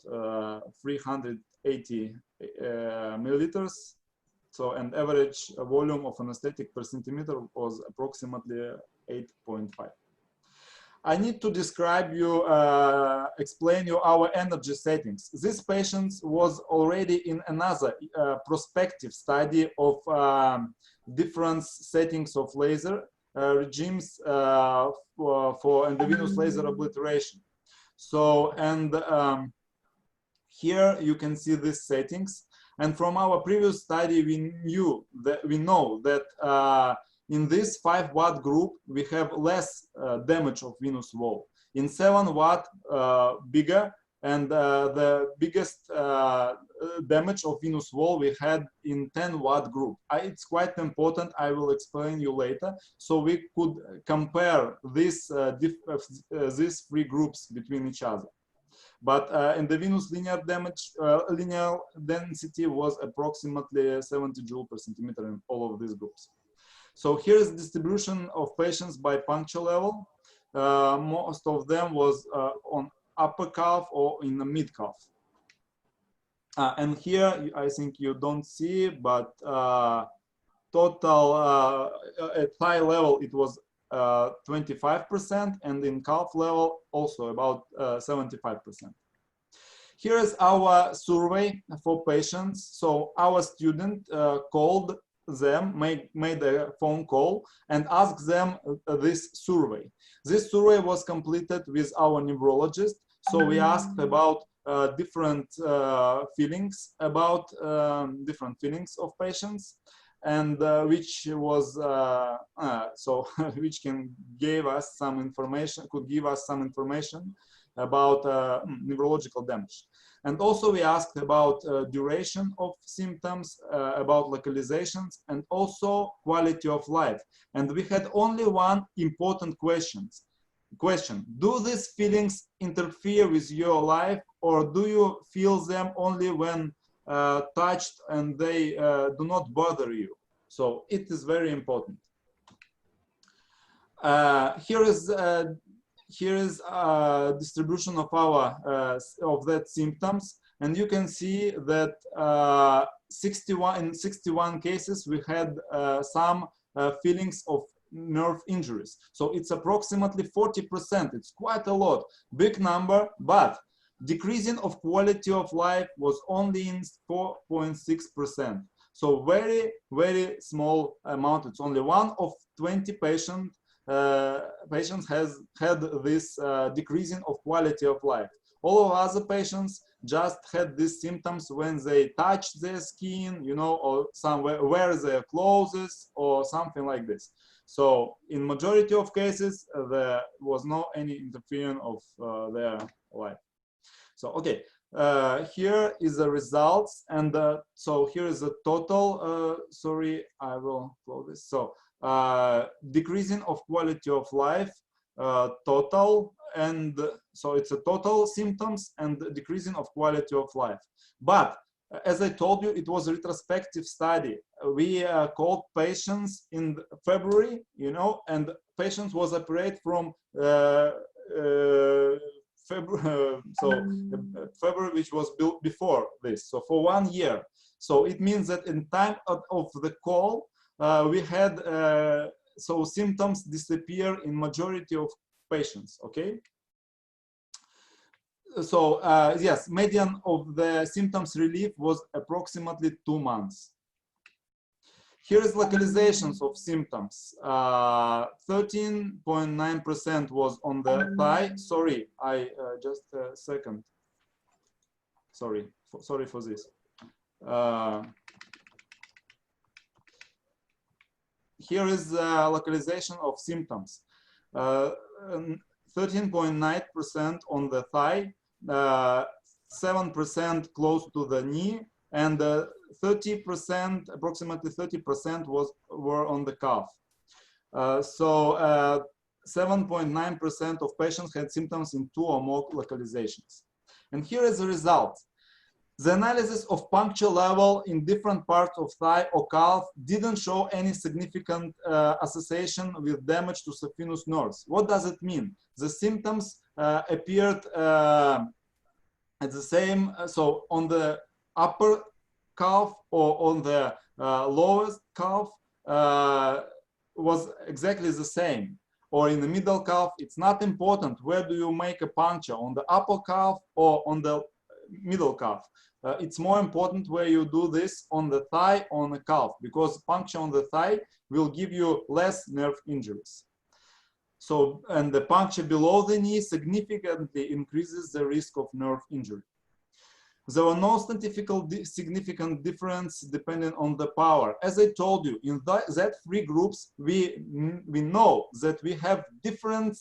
380 milliliters. So, and average volume of anesthetic per centimeter was approximately 8.5. I need to describe you, explain you our energy settings. This patient was already in another prospective study of different settings of laser regimes for endovenous laser obliteration. So, and here you can see these settings. And from our previous study, we know that in this 5-watt group, we have less damage of venous wall. In 7-watt, bigger, and the biggest damage of venous wall we had in 10-watt group. It's quite important. I will explain you later. So we could compare these 3 groups between each other. But in the venous linear damage, linear density was approximately 70 joule per centimeter in all of these groups. So here is distribution of patients by puncture level. Most of them was on upper calf or in the mid calf. And here, I think you don't see, but total at thigh level, it was 25%, and in calf level also about 75%. Here is our survey for patients. So our student called them, made a phone call and asked them this survey. This survey was completed with our neurologist. So we asked about different feelings of patients, and which was which can give us some information, could give us some information about neurological damage. And also we asked about duration of symptoms, about localizations, and also quality of life. And we had only one important question: do these feelings interfere with your life, or do you feel them only when touched and they do not bother you? So it is very important. Here is distribution of our of that symptoms, and you can see that in 61 cases we had some feelings of nerve injuries. So it's approximately 40%. It's quite a lot, big number, but decreasing of quality of life was only in 4.6%. So very, very small amount. It's only 1 of 20 patients has had this decreasing of quality of life. All of other patients just had these symptoms when they touch their skin, you know, or somewhere wear their clothes or something like this. So in majority of cases, there was no any interference of their life. So, okay, here is the results. And so here is the total, sorry, I will close this. So decreasing of quality of life, total, and so it's a total symptoms and decreasing of quality of life. But as I told you, it was a retrospective study. We called patients in February, you know, and patients was operated from February, which was built before this, so for 1 year. So it means that in time of the call, we had so symptoms disappear in majority of patients. Okay. So yes, median of the symptoms relief was approximately 2 months. Here is localizations of symptoms. 13.9% was on the thigh. Sorry, I just a second. Sorry for this. Here is localization of symptoms. 13.9% on the thigh, 7% close to the knee, and 30%, approximately 30% were on the calf. 7.9% of patients had symptoms in 2 or more localizations. And here is the result. The analysis of puncture level in different parts of thigh or calf didn't show any significant association with damage to saphenous nerves. What does it mean? The symptoms appeared at the same, so on the upper calf or on the lowest calf was exactly the same, or in the middle calf. It's not important where do you make a puncture, on the upper calf or on the middle calf. It's more important where you do this, on the thigh or on the calf, because puncture on the thigh will give you less nerve injuries. So, and the puncture below the knee significantly increases the risk of nerve injury. There were no statistical significant difference depending on the power. As I told you, in that 3 groups, we know that we have different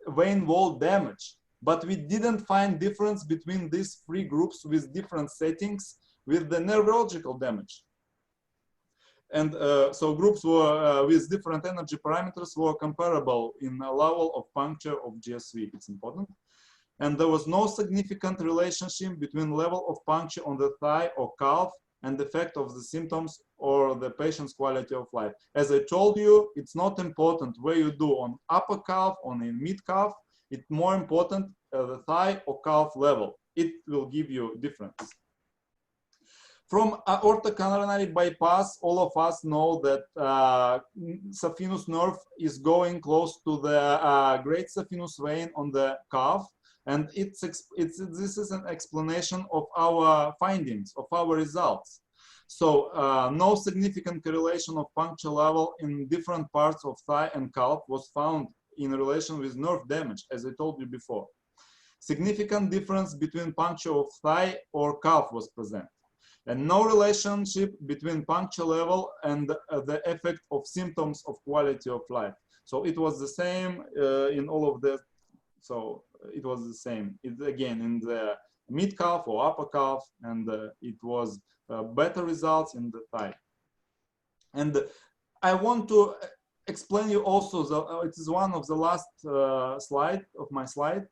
vein wall damage, but we didn't find difference between these 3 groups with different settings with the neurological damage. And so groups were with different energy parameters were comparable in a level of puncture of GSV. It's important. And there was no significant relationship between level of puncture on the thigh or calf and the effect of the symptoms or the patient's quality of life. As I told you, it's not important where you do on upper calf, on the mid calf. It's more important the thigh or calf level. It will give you difference. From aortocoronary bypass, all of us know that saphenous nerve is going close to the great saphenous vein on the calf. And this is an explanation of our findings, of our results. So no significant correlation of puncture level in different parts of thigh and calf was found in relation with nerve damage, as I told you before. Significant difference between puncture of thigh or calf was present. And no relationship between puncture level and the effect of symptoms of quality of life. So it was the same in all of the, so it was the same. It, again, in the mid calf or upper calf, and it was better results in the thigh. And I want to explain you also, it is one of the last slide of my slide.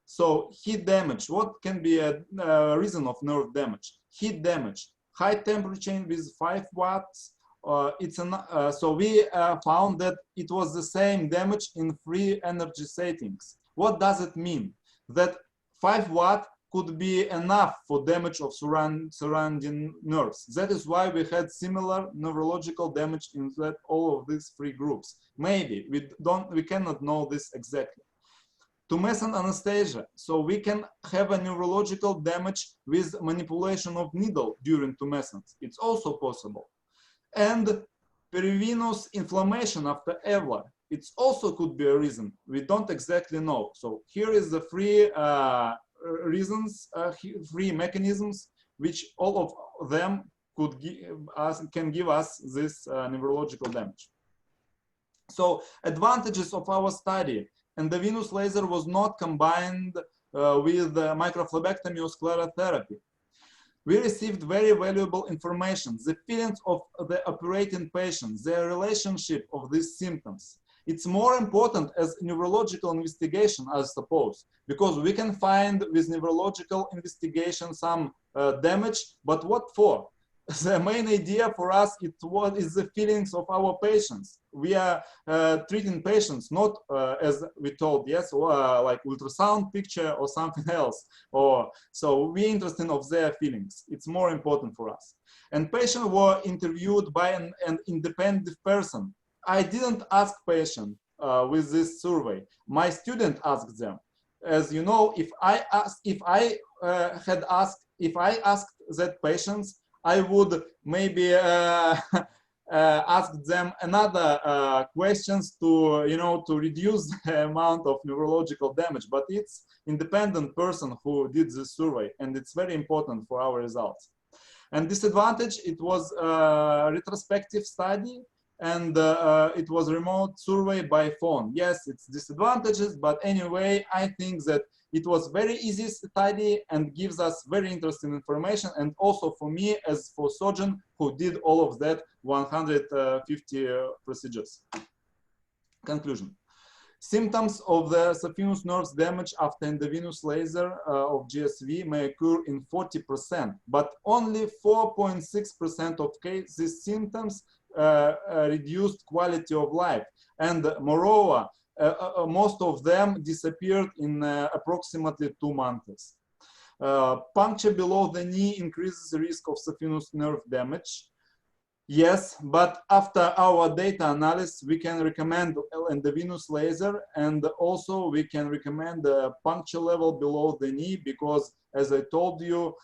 So heat damage, what can be a reason of nerve damage? Heat damage, high temperature change with 5 watts. So we found that it was the same damage in 3 energy settings. What does it mean? That 5 watt could be enough for damage of surrounding nerves. That is why we had similar neurological damage in all of these 3 groups. Maybe we cannot know this exactly. Tumescent anesthesia, so we can have a neurological damage with manipulation of needle during tumescence. It's also possible. And perivenous inflammation after EVLA, it also could be a reason. We don't exactly know. So here is the 3 reasons, 3 mechanisms, which all of them could can give us this neurological damage. So advantages of our study. And the Venous laser was not combined with microphlebectomy or sclerotherapy. We received very valuable information, the feelings of the operating patients, their relationship of these symptoms. It's more important as neurological investigation, I suppose, because we can find with neurological investigation some damage, but what for? The main idea for us is what is the feelings of our patients. We are treating patients not as we told, yes, like ultrasound picture or something else. Or so we're interested of their feelings. It's more important for us. And patients were interviewed by an independent person. I didn't ask patients with this survey. My student asked them. As you know, if I asked that patients, I would maybe ask them another questions to, to reduce the amount of neurological damage. But it's independent person who did this survey, and it's very important for our results. And disadvantage, it was a retrospective study, and it was remote survey by phone. Yes, it's disadvantages, but anyway, I think that it was very easy study and gives us very interesting information, and also for me as for surgeon who did all of that 150 procedures. Conclusion. Symptoms of the saphenous nerves damage after endovenous laser of GSV may occur in 40%, but only 4.6% of cases these symptoms reduced quality of life. And moreover, most of them disappeared in approximately 2 months. Puncture below the knee increases the risk of saphenous nerve damage. Yes, but after our data analysis, we can recommend endovenous laser, and also we can recommend the puncture level below the knee, because as I told you,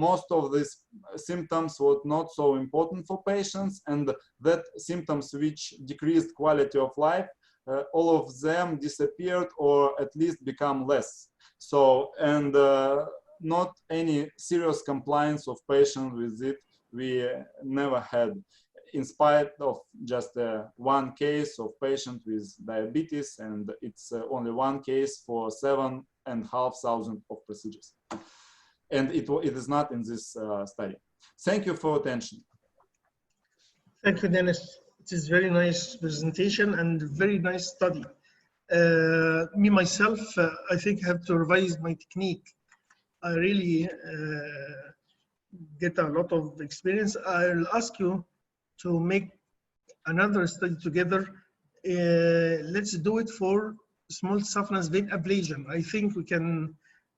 most of these symptoms were not so important for patients, and that symptoms which decreased quality of life, all of them disappeared or at least become less. So, and not any serious compliance of patients with it we never had, in spite of just one case of patient with diabetes, and it's only one case for 7,500 of procedures. And it is not in this study. Thank you for attention. Thank you, Dennis. It is very nice presentation and very nice study. Me myself, I think I have to revise my technique. I really get a lot of experience. I'll ask you to make another study together. Let's do it for small saphenous vein ablation. I think we can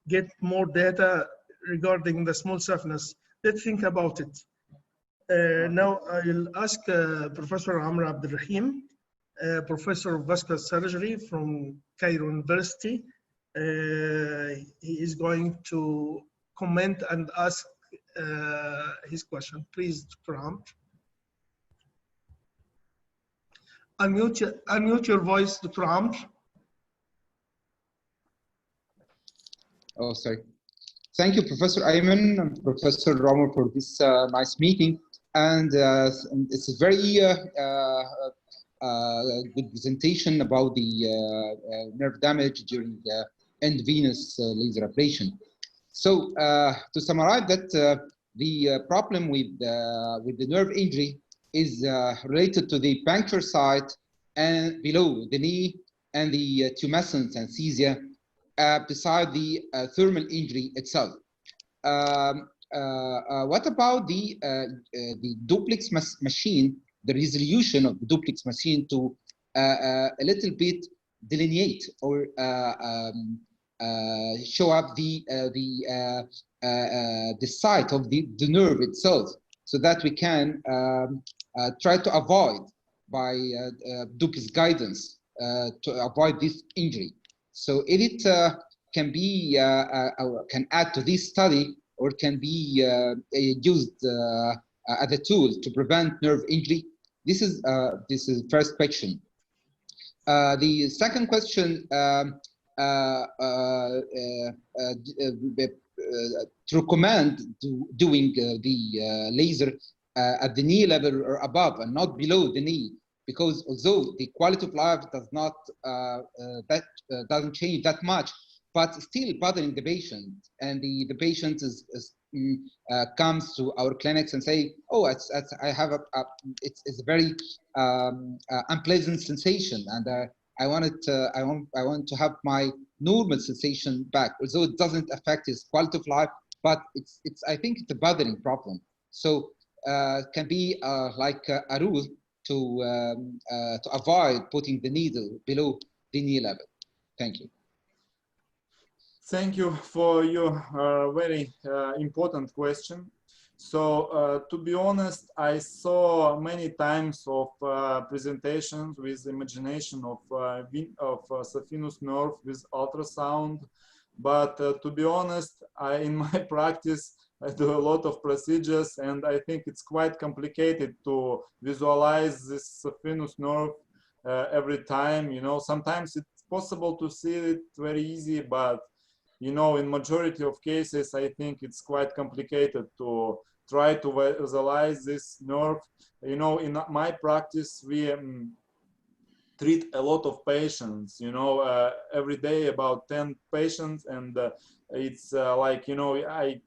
get more data regarding the small saphenous. Let's think about it. Now I'll ask Professor Amr Abdelrahim, Professor of Vascular Surgery from Cairo University. He is going to comment and ask his question. Please, Dr. Amr. Unmute your voice, Dr. Amr. Oh, sorry. Thank you, Professor Ayman and Professor Romer, for this nice meeting. And it's a very good presentation about the nerve damage during the endovenous laser ablation. So to summarize that, the problem with the nerve injury is related to the puncture site and below the knee and the tumescent anesthesia beside the thermal injury itself. What about the duplex machine, the resolution of the duplex machine to a little bit delineate or show up the site of the nerve itself, so that we can try to avoid by duplex guidance to avoid this injury. So if it can be can add to this study, or can be used as a tool to prevent nerve injury. This is the first question. The second question, to recommend doing the laser at the knee level or above and not below the knee, because although the quality of life does not doesn't change that much, but still bothering the patient, and the patient comes to our clinics and say, "Oh, I have it's a very unpleasant sensation, and I want to have my normal sensation back." Although it doesn't affect his quality of life, but I think it's a bothering problem. So can be like a rule to avoid putting the needle below the knee level. Thank you. Thank you for your very important question. So to be honest, I saw many times of presentations with imagination of saphenous nerve with ultrasound, but to be honest, in my practice, I do a lot of procedures, and I think it's quite complicated to visualize this saphenous nerve every time. You know, sometimes it's possible to see it very easy, but you know, in majority of cases, I think it's quite complicated to try to visualize this nerve. You know, in my practice, we treat a lot of patients, you know, every day about 10 patients, and it's like, you know, I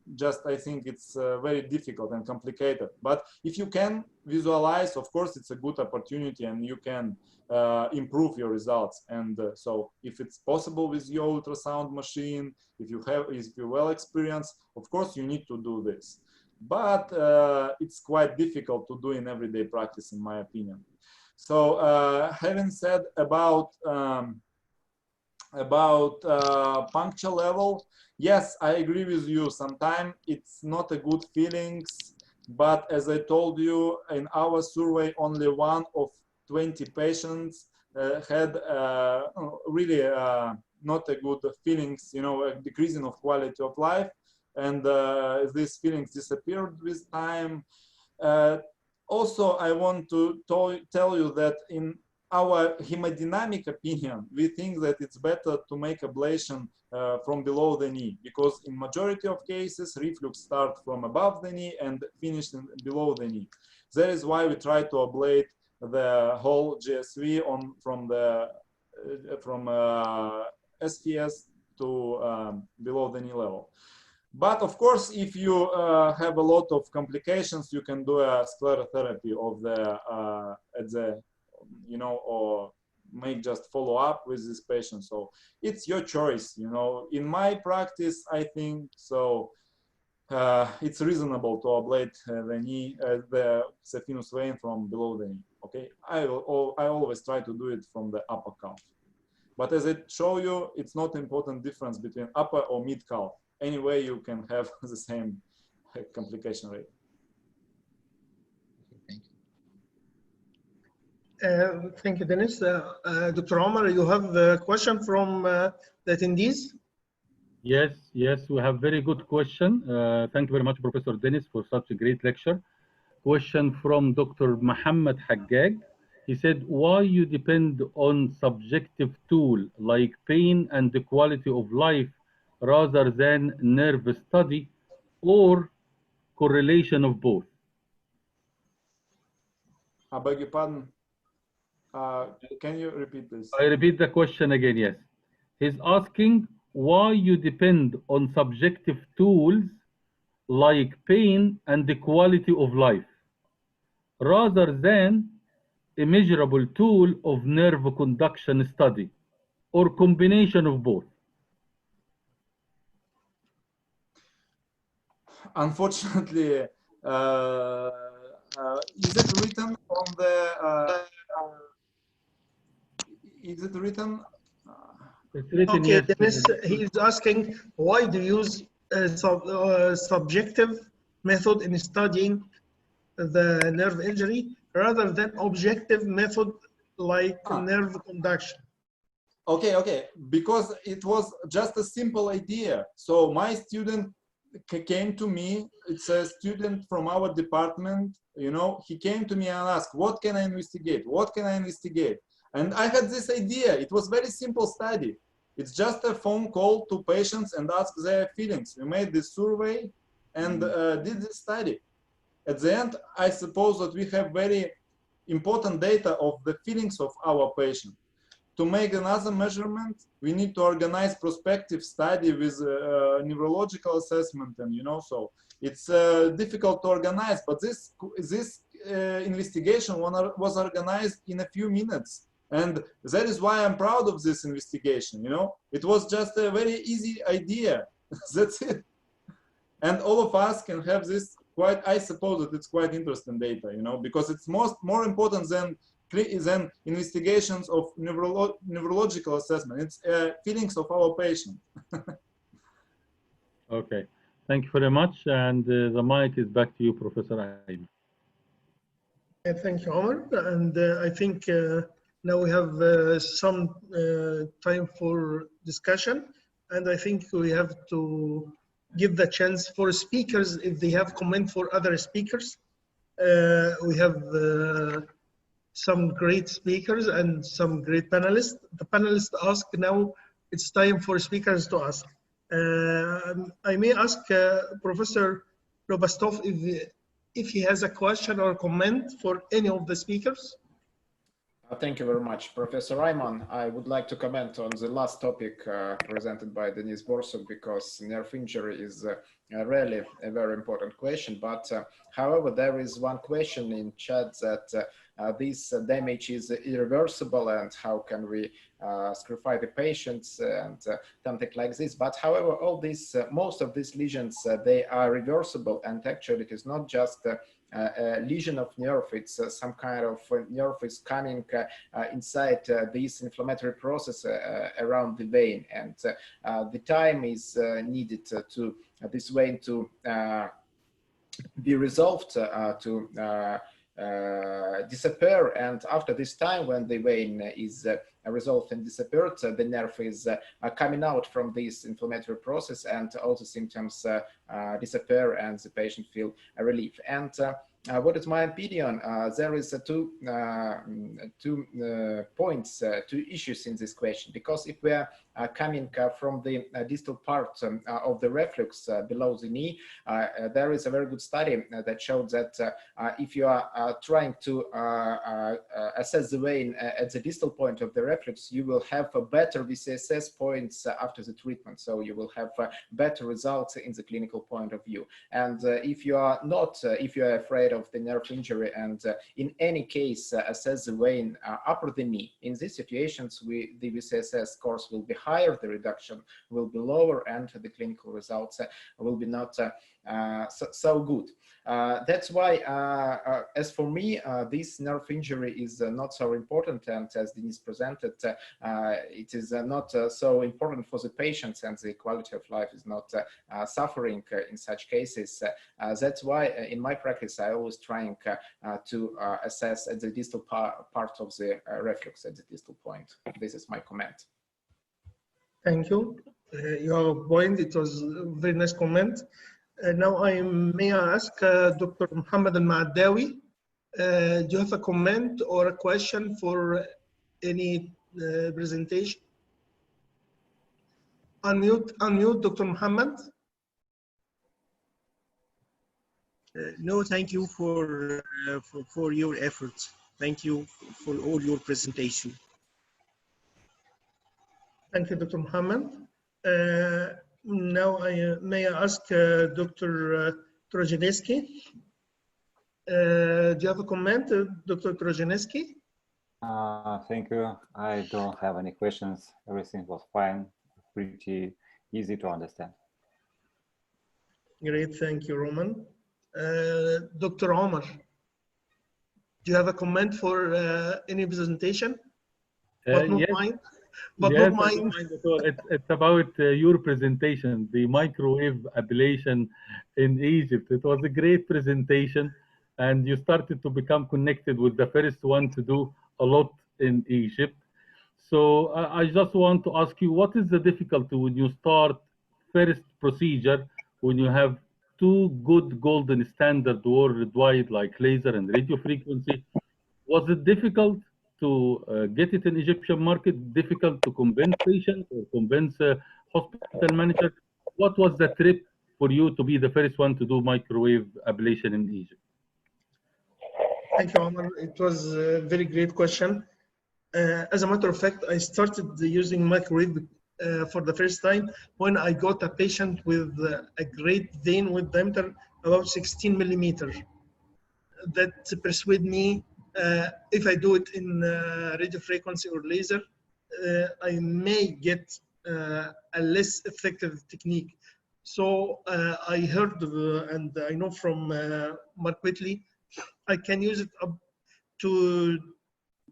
think it's very difficult and complicated. But if you can visualize, of course, it's a good opportunity, and you can improve your results. And so if it's possible with your ultrasound machine, if you're well experienced, of course you need to do this. But it's quite difficult to do in everyday practice, in my opinion. So having said about puncture level, yes, I agree with you. Sometimes it's not a good feelings, but as I told you, in our survey, only 1 of 20 patients had really not a good feelings, you know, a decreasing of quality of life, and these feelings disappeared with time. Also, I want to tell you that in our hemodynamic opinion, we think that it's better to make ablation from below the knee, because in majority of cases, reflux starts from above the knee and finishes below the knee. That is why we try to ablate the whole GSV from STS to below the knee level. But of course, if you have a lot of complications, you can do a sclerotherapy of the you know, or make just follow up with this patient. So it's your choice, you know. In my practice, I think so. It's reasonable to ablate the knee, the saphenous vein from below the knee. Okay, I always try to do it from the upper calf. But as I show you, it's not important difference between upper or mid calf. Anyway, you can have the same complication rate. Thank you, Dennis. Dr. Omar, you have a question from the attendees? Yes, we have very good question. Thank you very much, Professor Dennis, for such a great lecture. Question from Dr. Muhammad Haggag. He said, why you depend on subjective tool like pain and the quality of life rather than nerve study or correlation of both? I beg your pardon. Can you repeat this? I repeat the question again, yes. He's asking why you depend on subjective tools like pain and the quality of life rather than a measurable tool of nerve conduction study or combination of both. Unfortunately, is it written on the? Is it written? It's written, okay, yes. Dennis, he's asking why do you use a subjective method in studying the nerve injury rather than objective method like nerve conduction? Okay, because it was just a simple idea. So my student came to me, it's a student from our department, you know, he came to me and asked, what can I investigate? What can I investigate? And I had this idea. It was very simple study. It's just a phone call to patients and ask their feelings. We made this survey and did this study. At the end, I suppose that we have very important data of the feelings of our patient. To make another measurement, we need to organize prospective study with neurological assessment, and you know, so it's difficult to organize. But this investigation was organized in a few minutes, and that is why I'm proud of this investigation. You know, it was just a very easy idea. That's it, and all of us can have this. Quite, I suppose that it's quite interesting data. You know, because it's more important than investigations of neurological assessment. It's feelings of our patient. Okay, thank you very much. And the mic is back to you, Professor Ayman. Thank you, Omar. And I think now we have some time for discussion. And I think we have to give the chance for speakers if they have comment for other speakers. We have some great speakers and some great panelists. The panelists ask now, it's time for speakers to ask. I may ask Professor Lobastov if he has a question or comment for any of the speakers. Thank you very much, Professor Reimann. I would like to comment on the last topic presented by Denise Borsuk, because nerve injury is really a very important question. But however, there is one question in chat that this damage is irreversible and how can we screwify the patients and something like this. But however, all these, most of these lesions, they are reversible, and actually it is not just a lesion of nerve, it's some kind of nerve is coming inside this inflammatory process around the vein, and the time is needed to this vein to be resolved, to disappear. And after this time, when the vein is resolved and disappeared, the nerve is coming out from this inflammatory process, and all the symptoms disappear, and the patient feel a relief. And what is my opinion? There is two points, two issues in this question, because if we are coming from the distal part of the reflux below the knee, there is a very good study that showed that if you are trying to assess the vein at the distal point of the reflux, you will have a better VCSS points after the treatment. So you will have better results in the clinical point of view. And if you are not, if you are afraid of the nerve injury and in any case assess the vein upper the knee, in these situations the VCSS scores will be higher, the reduction will be lower, and the clinical results will be not so good. That's why, as for me, this nerve injury is not so important, and as Denise presented, it is not so important for the patients, and the quality of life is not suffering in such cases. That's why in my practice I always trying to assess at the distal part of the reflux, at the distal point. This is my comment. Thank you. Your point, it was a very nice comment. Now may I ask Dr. Mohammed Al-Ma'adawi, do you have a comment or a question for any presentation? Unmute, Dr. Mohammed. No, thank you for your efforts. Thank you for all your presentation. Thank you, Dr. Mohammed. Now may I ask Dr. Trojaneski. Do you have a comment, Dr. Trojaneski? Thank you. I don't have any questions. Everything was fine, pretty easy to understand. Great, thank you, Roman. Dr. Omar, do you have a comment for any presentation? But not yes. mine. But yes, not mine. It's about your presentation, the microwave ablation in Egypt. It was a great presentation, and you started to become connected with the first one to do a lot in Egypt. So I just want to ask you, what is the difficulty when you start first procedure, when you have two good golden standard worldwide like laser and radio frequency? Was it difficult to get it in Egyptian market, difficult to convince patients or convince hospital manager? What was the trip for you to be the first one to do microwave ablation in Egypt? Thank you, Omar. It was a very great question. As a matter of fact, I started using microwave for the first time when I got a patient with a great vein with diameter about 16 millimeters. That persuaded me, if I do it in radio frequency or laser, I may get a less effective technique. So I heard and I know from Mark Whitley, I can use it up to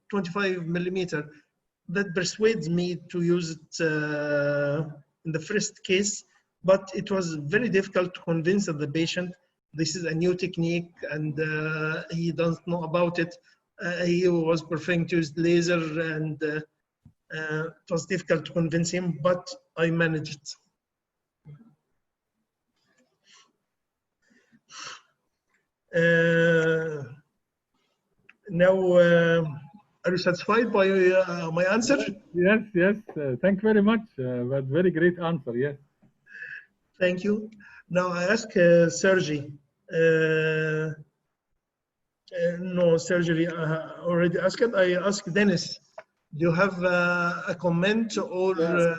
25 millimeter. That persuades me to use it in the first case, but it was very difficult to convince the patient this is a new technique and he doesn't know about it. He was preferring to use laser, and it was difficult to convince him, but I managed it. Now, are you satisfied by my answer? Yes, yes. Thank you very much. But very great answer. Yes. Thank you. Now I ask Sergey. No, surgery already asked. I asked Dennis, do you have a comment or? Yes.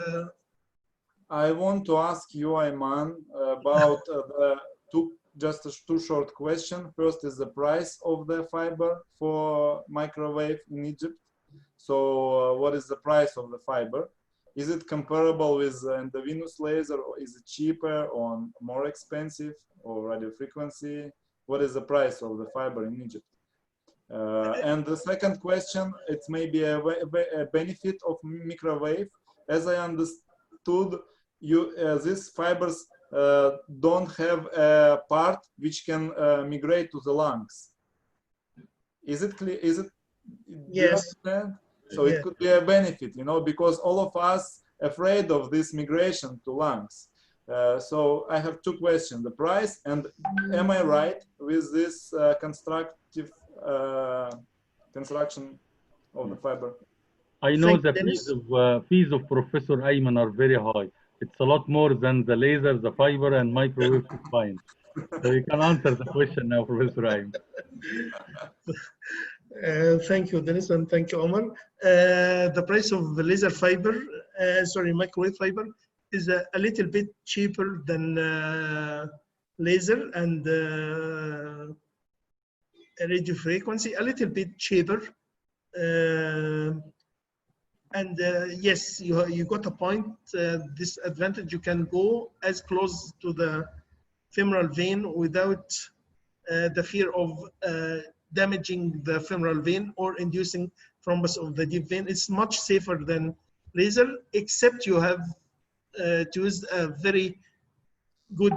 I want to ask you, Ayman, about just two short questions. First is the price of the fiber for microwave in Egypt. So what is the price of the fiber? Is it comparable with the Venous laser, or is it cheaper or more expensive, or radio frequency? What is the price of the fiber in Egypt? And the second question, it's maybe a benefit of microwave. As I understood, these fibers don't have a part which can migrate to the lungs. Is it clear? Is it? Yes. So it could be a benefit, you know, because all of us afraid of this migration to lungs. So I have two questions: the price, and am I right with this construction of the fiber? I know the fees of Professor Ayman are very high. It's a lot more than the laser, the fiber, and microwave combined. So you can answer the question now, Professor Ayman. Thank you, Dennis, and thank you, Omar. The price of the laser fiber, microwave fiber, is a little bit cheaper than laser and radio frequency, a little bit cheaper. And yes, you got a point. This advantage, you can go as close to the femoral vein without the fear of damaging the femoral vein or inducing thrombus of the deep vein. It's much safer than laser, except you have to use a very good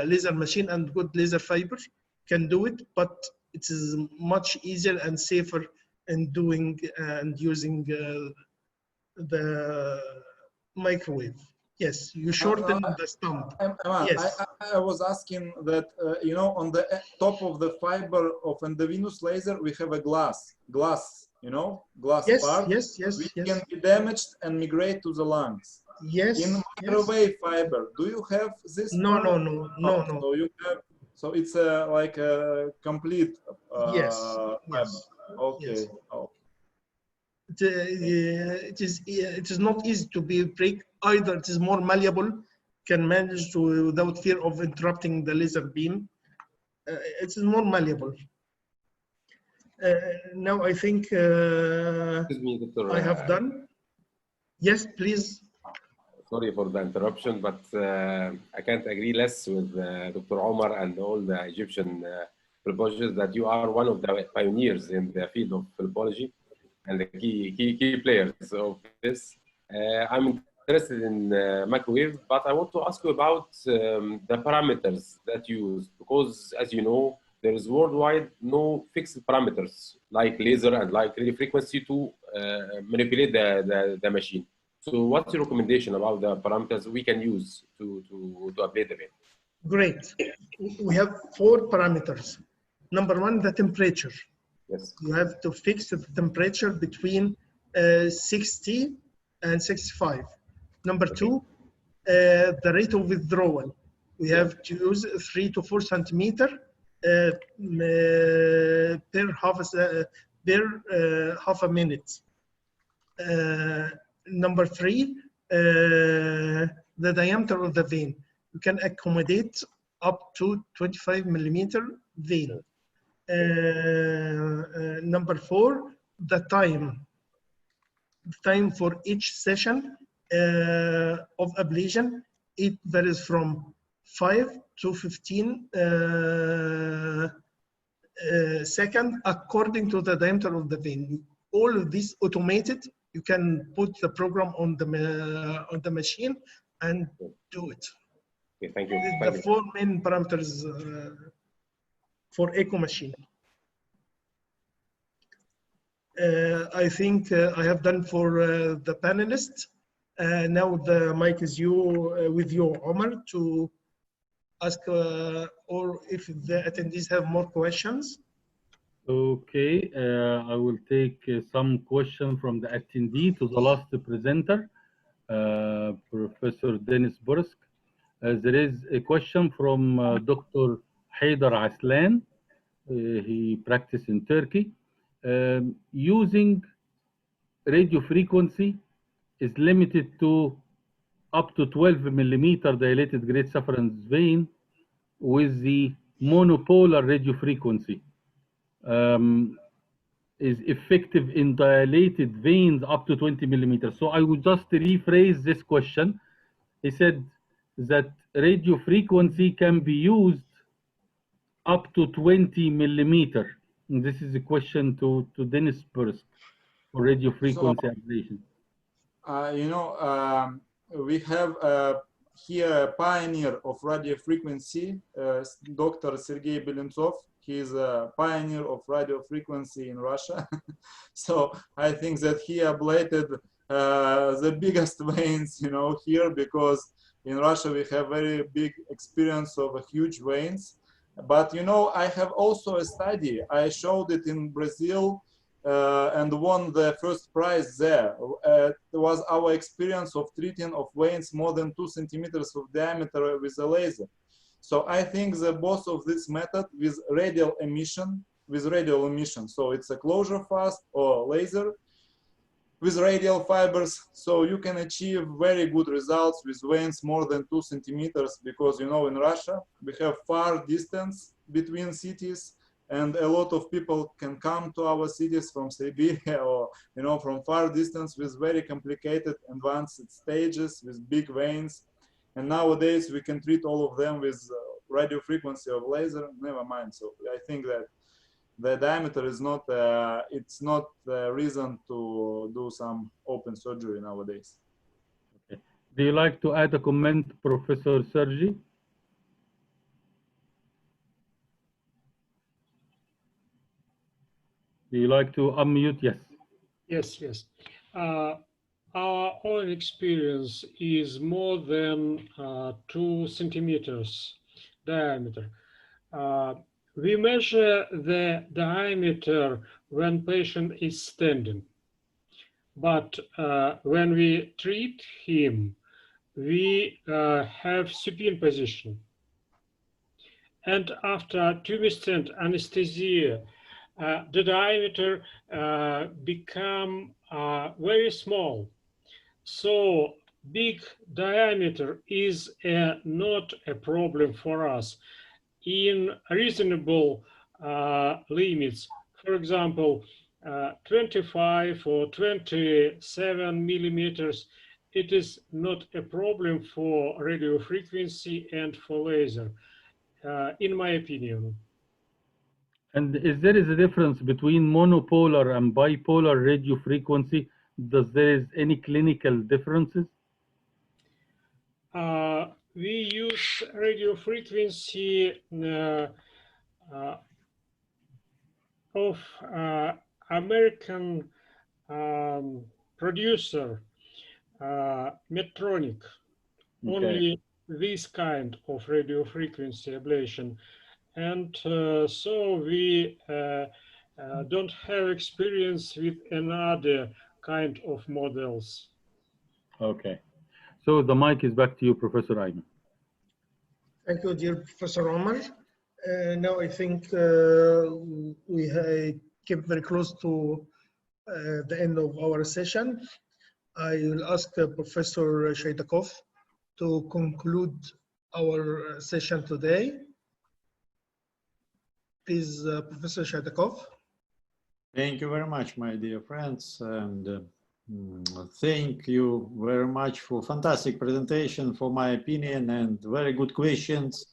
laser machine, and good laser fiber can do it, but it is much easier and safer in doing and using the microwave. Yes, you shorten the stump. Yes. I was asking that, you know, on the top of the fiber of the Venous laser, we have a glass, you know, glass part, which can be damaged and migrate to the lungs. Yes. In microwave fiber, do you have this? No. So you have, so it's like a complete fiber. Okay. Yes. Oh. It is not easy to be break either. It is more malleable, can manage to without fear of interrupting the laser beam. It is more malleable. Now I think I have done. Yes, please. Sorry for the interruption, but I can't agree less with Dr. Omar and all the Egyptian phlebologists that you are one of the pioneers in the field of phlebology and the key players of this. I'm interested in microwave, but I want to ask you about the parameters that you use, because as you know, there is worldwide no fixed parameters like laser and like radio frequency to manipulate the machine. So what's your recommendation about the parameters we can use to update the vein? Great. We have 4 parameters. Number 1, the temperature. Yes. You have to fix the temperature between 60 and 65. Number 2, the rate of withdrawal. We have to use 3 to 4 centimeter per half a minute. Number 3, the diameter of the vein. You can accommodate up to 25 millimeter vein. Number 4, the time. The time for each session of ablation, it varies from 5 to 15 seconds according to the diameter of the vein. All of this automated. You can put the program on the machine and do it. Okay, thank you. The 4 main parameters for echo machine. I think I have done for the panelists. Now the mic is with you, Omar, to ask or if the attendees have more questions. Okay, I will take some question from the attendee to the last presenter, Professor Dennis Bursk. There is a question from Dr. Haydar Aslan. he practiced in Turkey. Using radio frequency is limited to up to 12 millimeter dilated great sufferance vein with the monopolar radio frequency. Is effective in dilated veins up to 20 millimeters. So I would just rephrase this question. He said that radio frequency can be used up to 20 millimeter. And this is a question to Dennis first for radio frequency ablation. You know, we have here a pioneer of radio frequency, Dr. Sergei Belentsov. He is a pioneer of radio frequency in Russia. So I think that he ablated the biggest veins, you know, here, because in Russia we have very big experience of huge veins. But, you know, I have also a study. I showed it in Brazil and won the first prize there. It was our experience of treating of veins more than 2 centimeters of diameter with a laser. So I think that both of this method with radial emission, so it's a closure fast or laser with radial fibers, so you can achieve very good results with veins more than 2 centimeters, because, you know, in Russia we have far distance between cities, and a lot of people can come to our cities from Siberia or, you know, from far distance with very complicated advanced stages with big veins. And nowadays we can treat all of them with radio frequency of laser, never mind. So I think that the diameter is not, it's not a reason to do some open surgery nowadays. Okay. Do you like to add a comment, Professor Sergi? Do you like to unmute? Yes. Yes, yes. Our own experience is more than 2 centimeters diameter. We measure the diameter when patient is standing, but when we treat him, we have supine position. And after tube-stent anesthesia, the diameter become very small. So big diameter is not a problem for us in reasonable limits. For example, 25 or 27 millimeters, it is not a problem for radio frequency and for laser, in my opinion. And is there a difference between monopolar and bipolar radio frequency? Does there is any clinical differences? We use radio frequency of American producer, Medtronic, only this kind of radio frequency ablation. And so we don't have experience with another kind of models. Okay. So the mic is back to you, Professor Ayman. Thank you, dear Professor Omar. Now I think we came very close to the end of our session. I will ask Professor Shaydakov to conclude our session today. Please, Professor Shaydakov. Thank you very much, my dear friends, and thank you very much for fantastic presentation, for my opinion, and very good questions,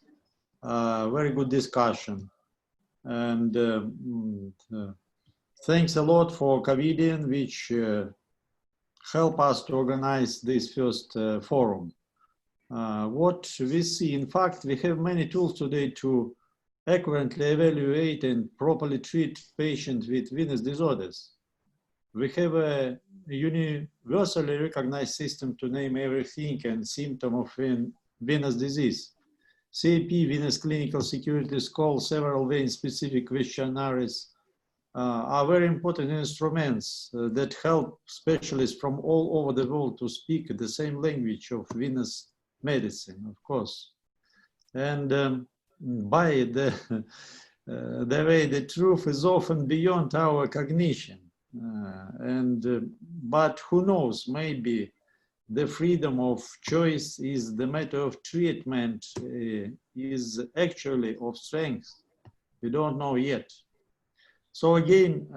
very good discussion. And thanks a lot for Covidian, which help us to organize this first forum. What we see, in fact, we have many tools today to accurately evaluate and properly treat patients with venous disorders. We have a universally recognized system to name everything and symptom of venous disease. CAP, Venous Clinical Security Score, several vein-specific questionnaires are very important instruments that help specialists from all over the world to speak the same language of venous medicine, of course. And by the the way the truth is often beyond our cognition. But who knows, maybe the freedom of choice is the matter of treatment is actually of strength. We don't know yet. So again,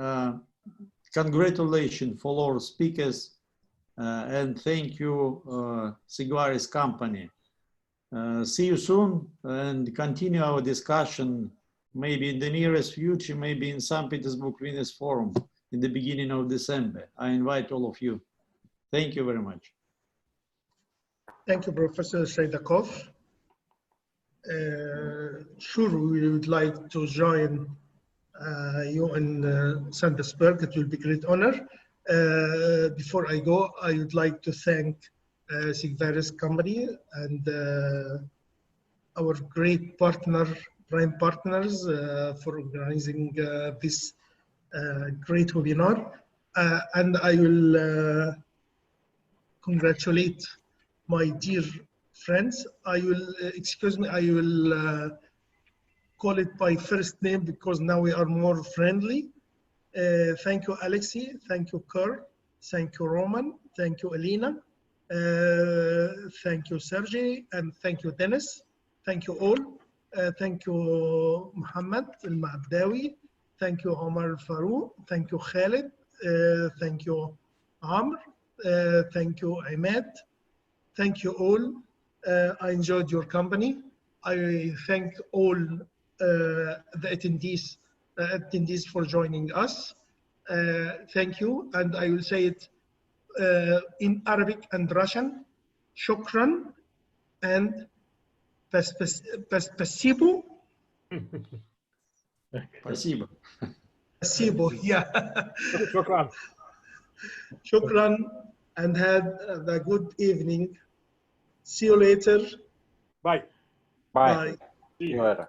congratulations for all speakers and thank you, SIGVARIS company. See you soon and continue our discussion maybe in the nearest future, maybe in St. Petersburg Venous Forum in the beginning of December. I invite all of you. Thank you very much. Thank you, Professor Shaidakov. Sure, we would like to join you in St. Petersburg. It will be a great honor. Before I go, I would like to thank SIGVARIS company and our great partner, prime partners for organizing this great webinar. And I will congratulate my dear friends. I will, excuse me, I will call it by first name because now we are more friendly. Thank you, Alexei. Thank you, Kurt. Thank you, Roman. Thank you, Alina. Thank you, Sergey. And thank you, Dennis. Thank you all. Thank you, Muhammad Al-Mabdawi. Thank you, Omar Farouk. Thank you, Khalid. Thank you, Amr. Thank you, Ahmed. Thank you all. I enjoyed your company. I thank all the attendees for joining us. Thank you, and I will say it in Arabic and Russian. Shukran and спасибо. Спасибо. Спасибо, yeah. Shukran. Shukran, and have a good evening. See you later. Bye. Bye. See you later.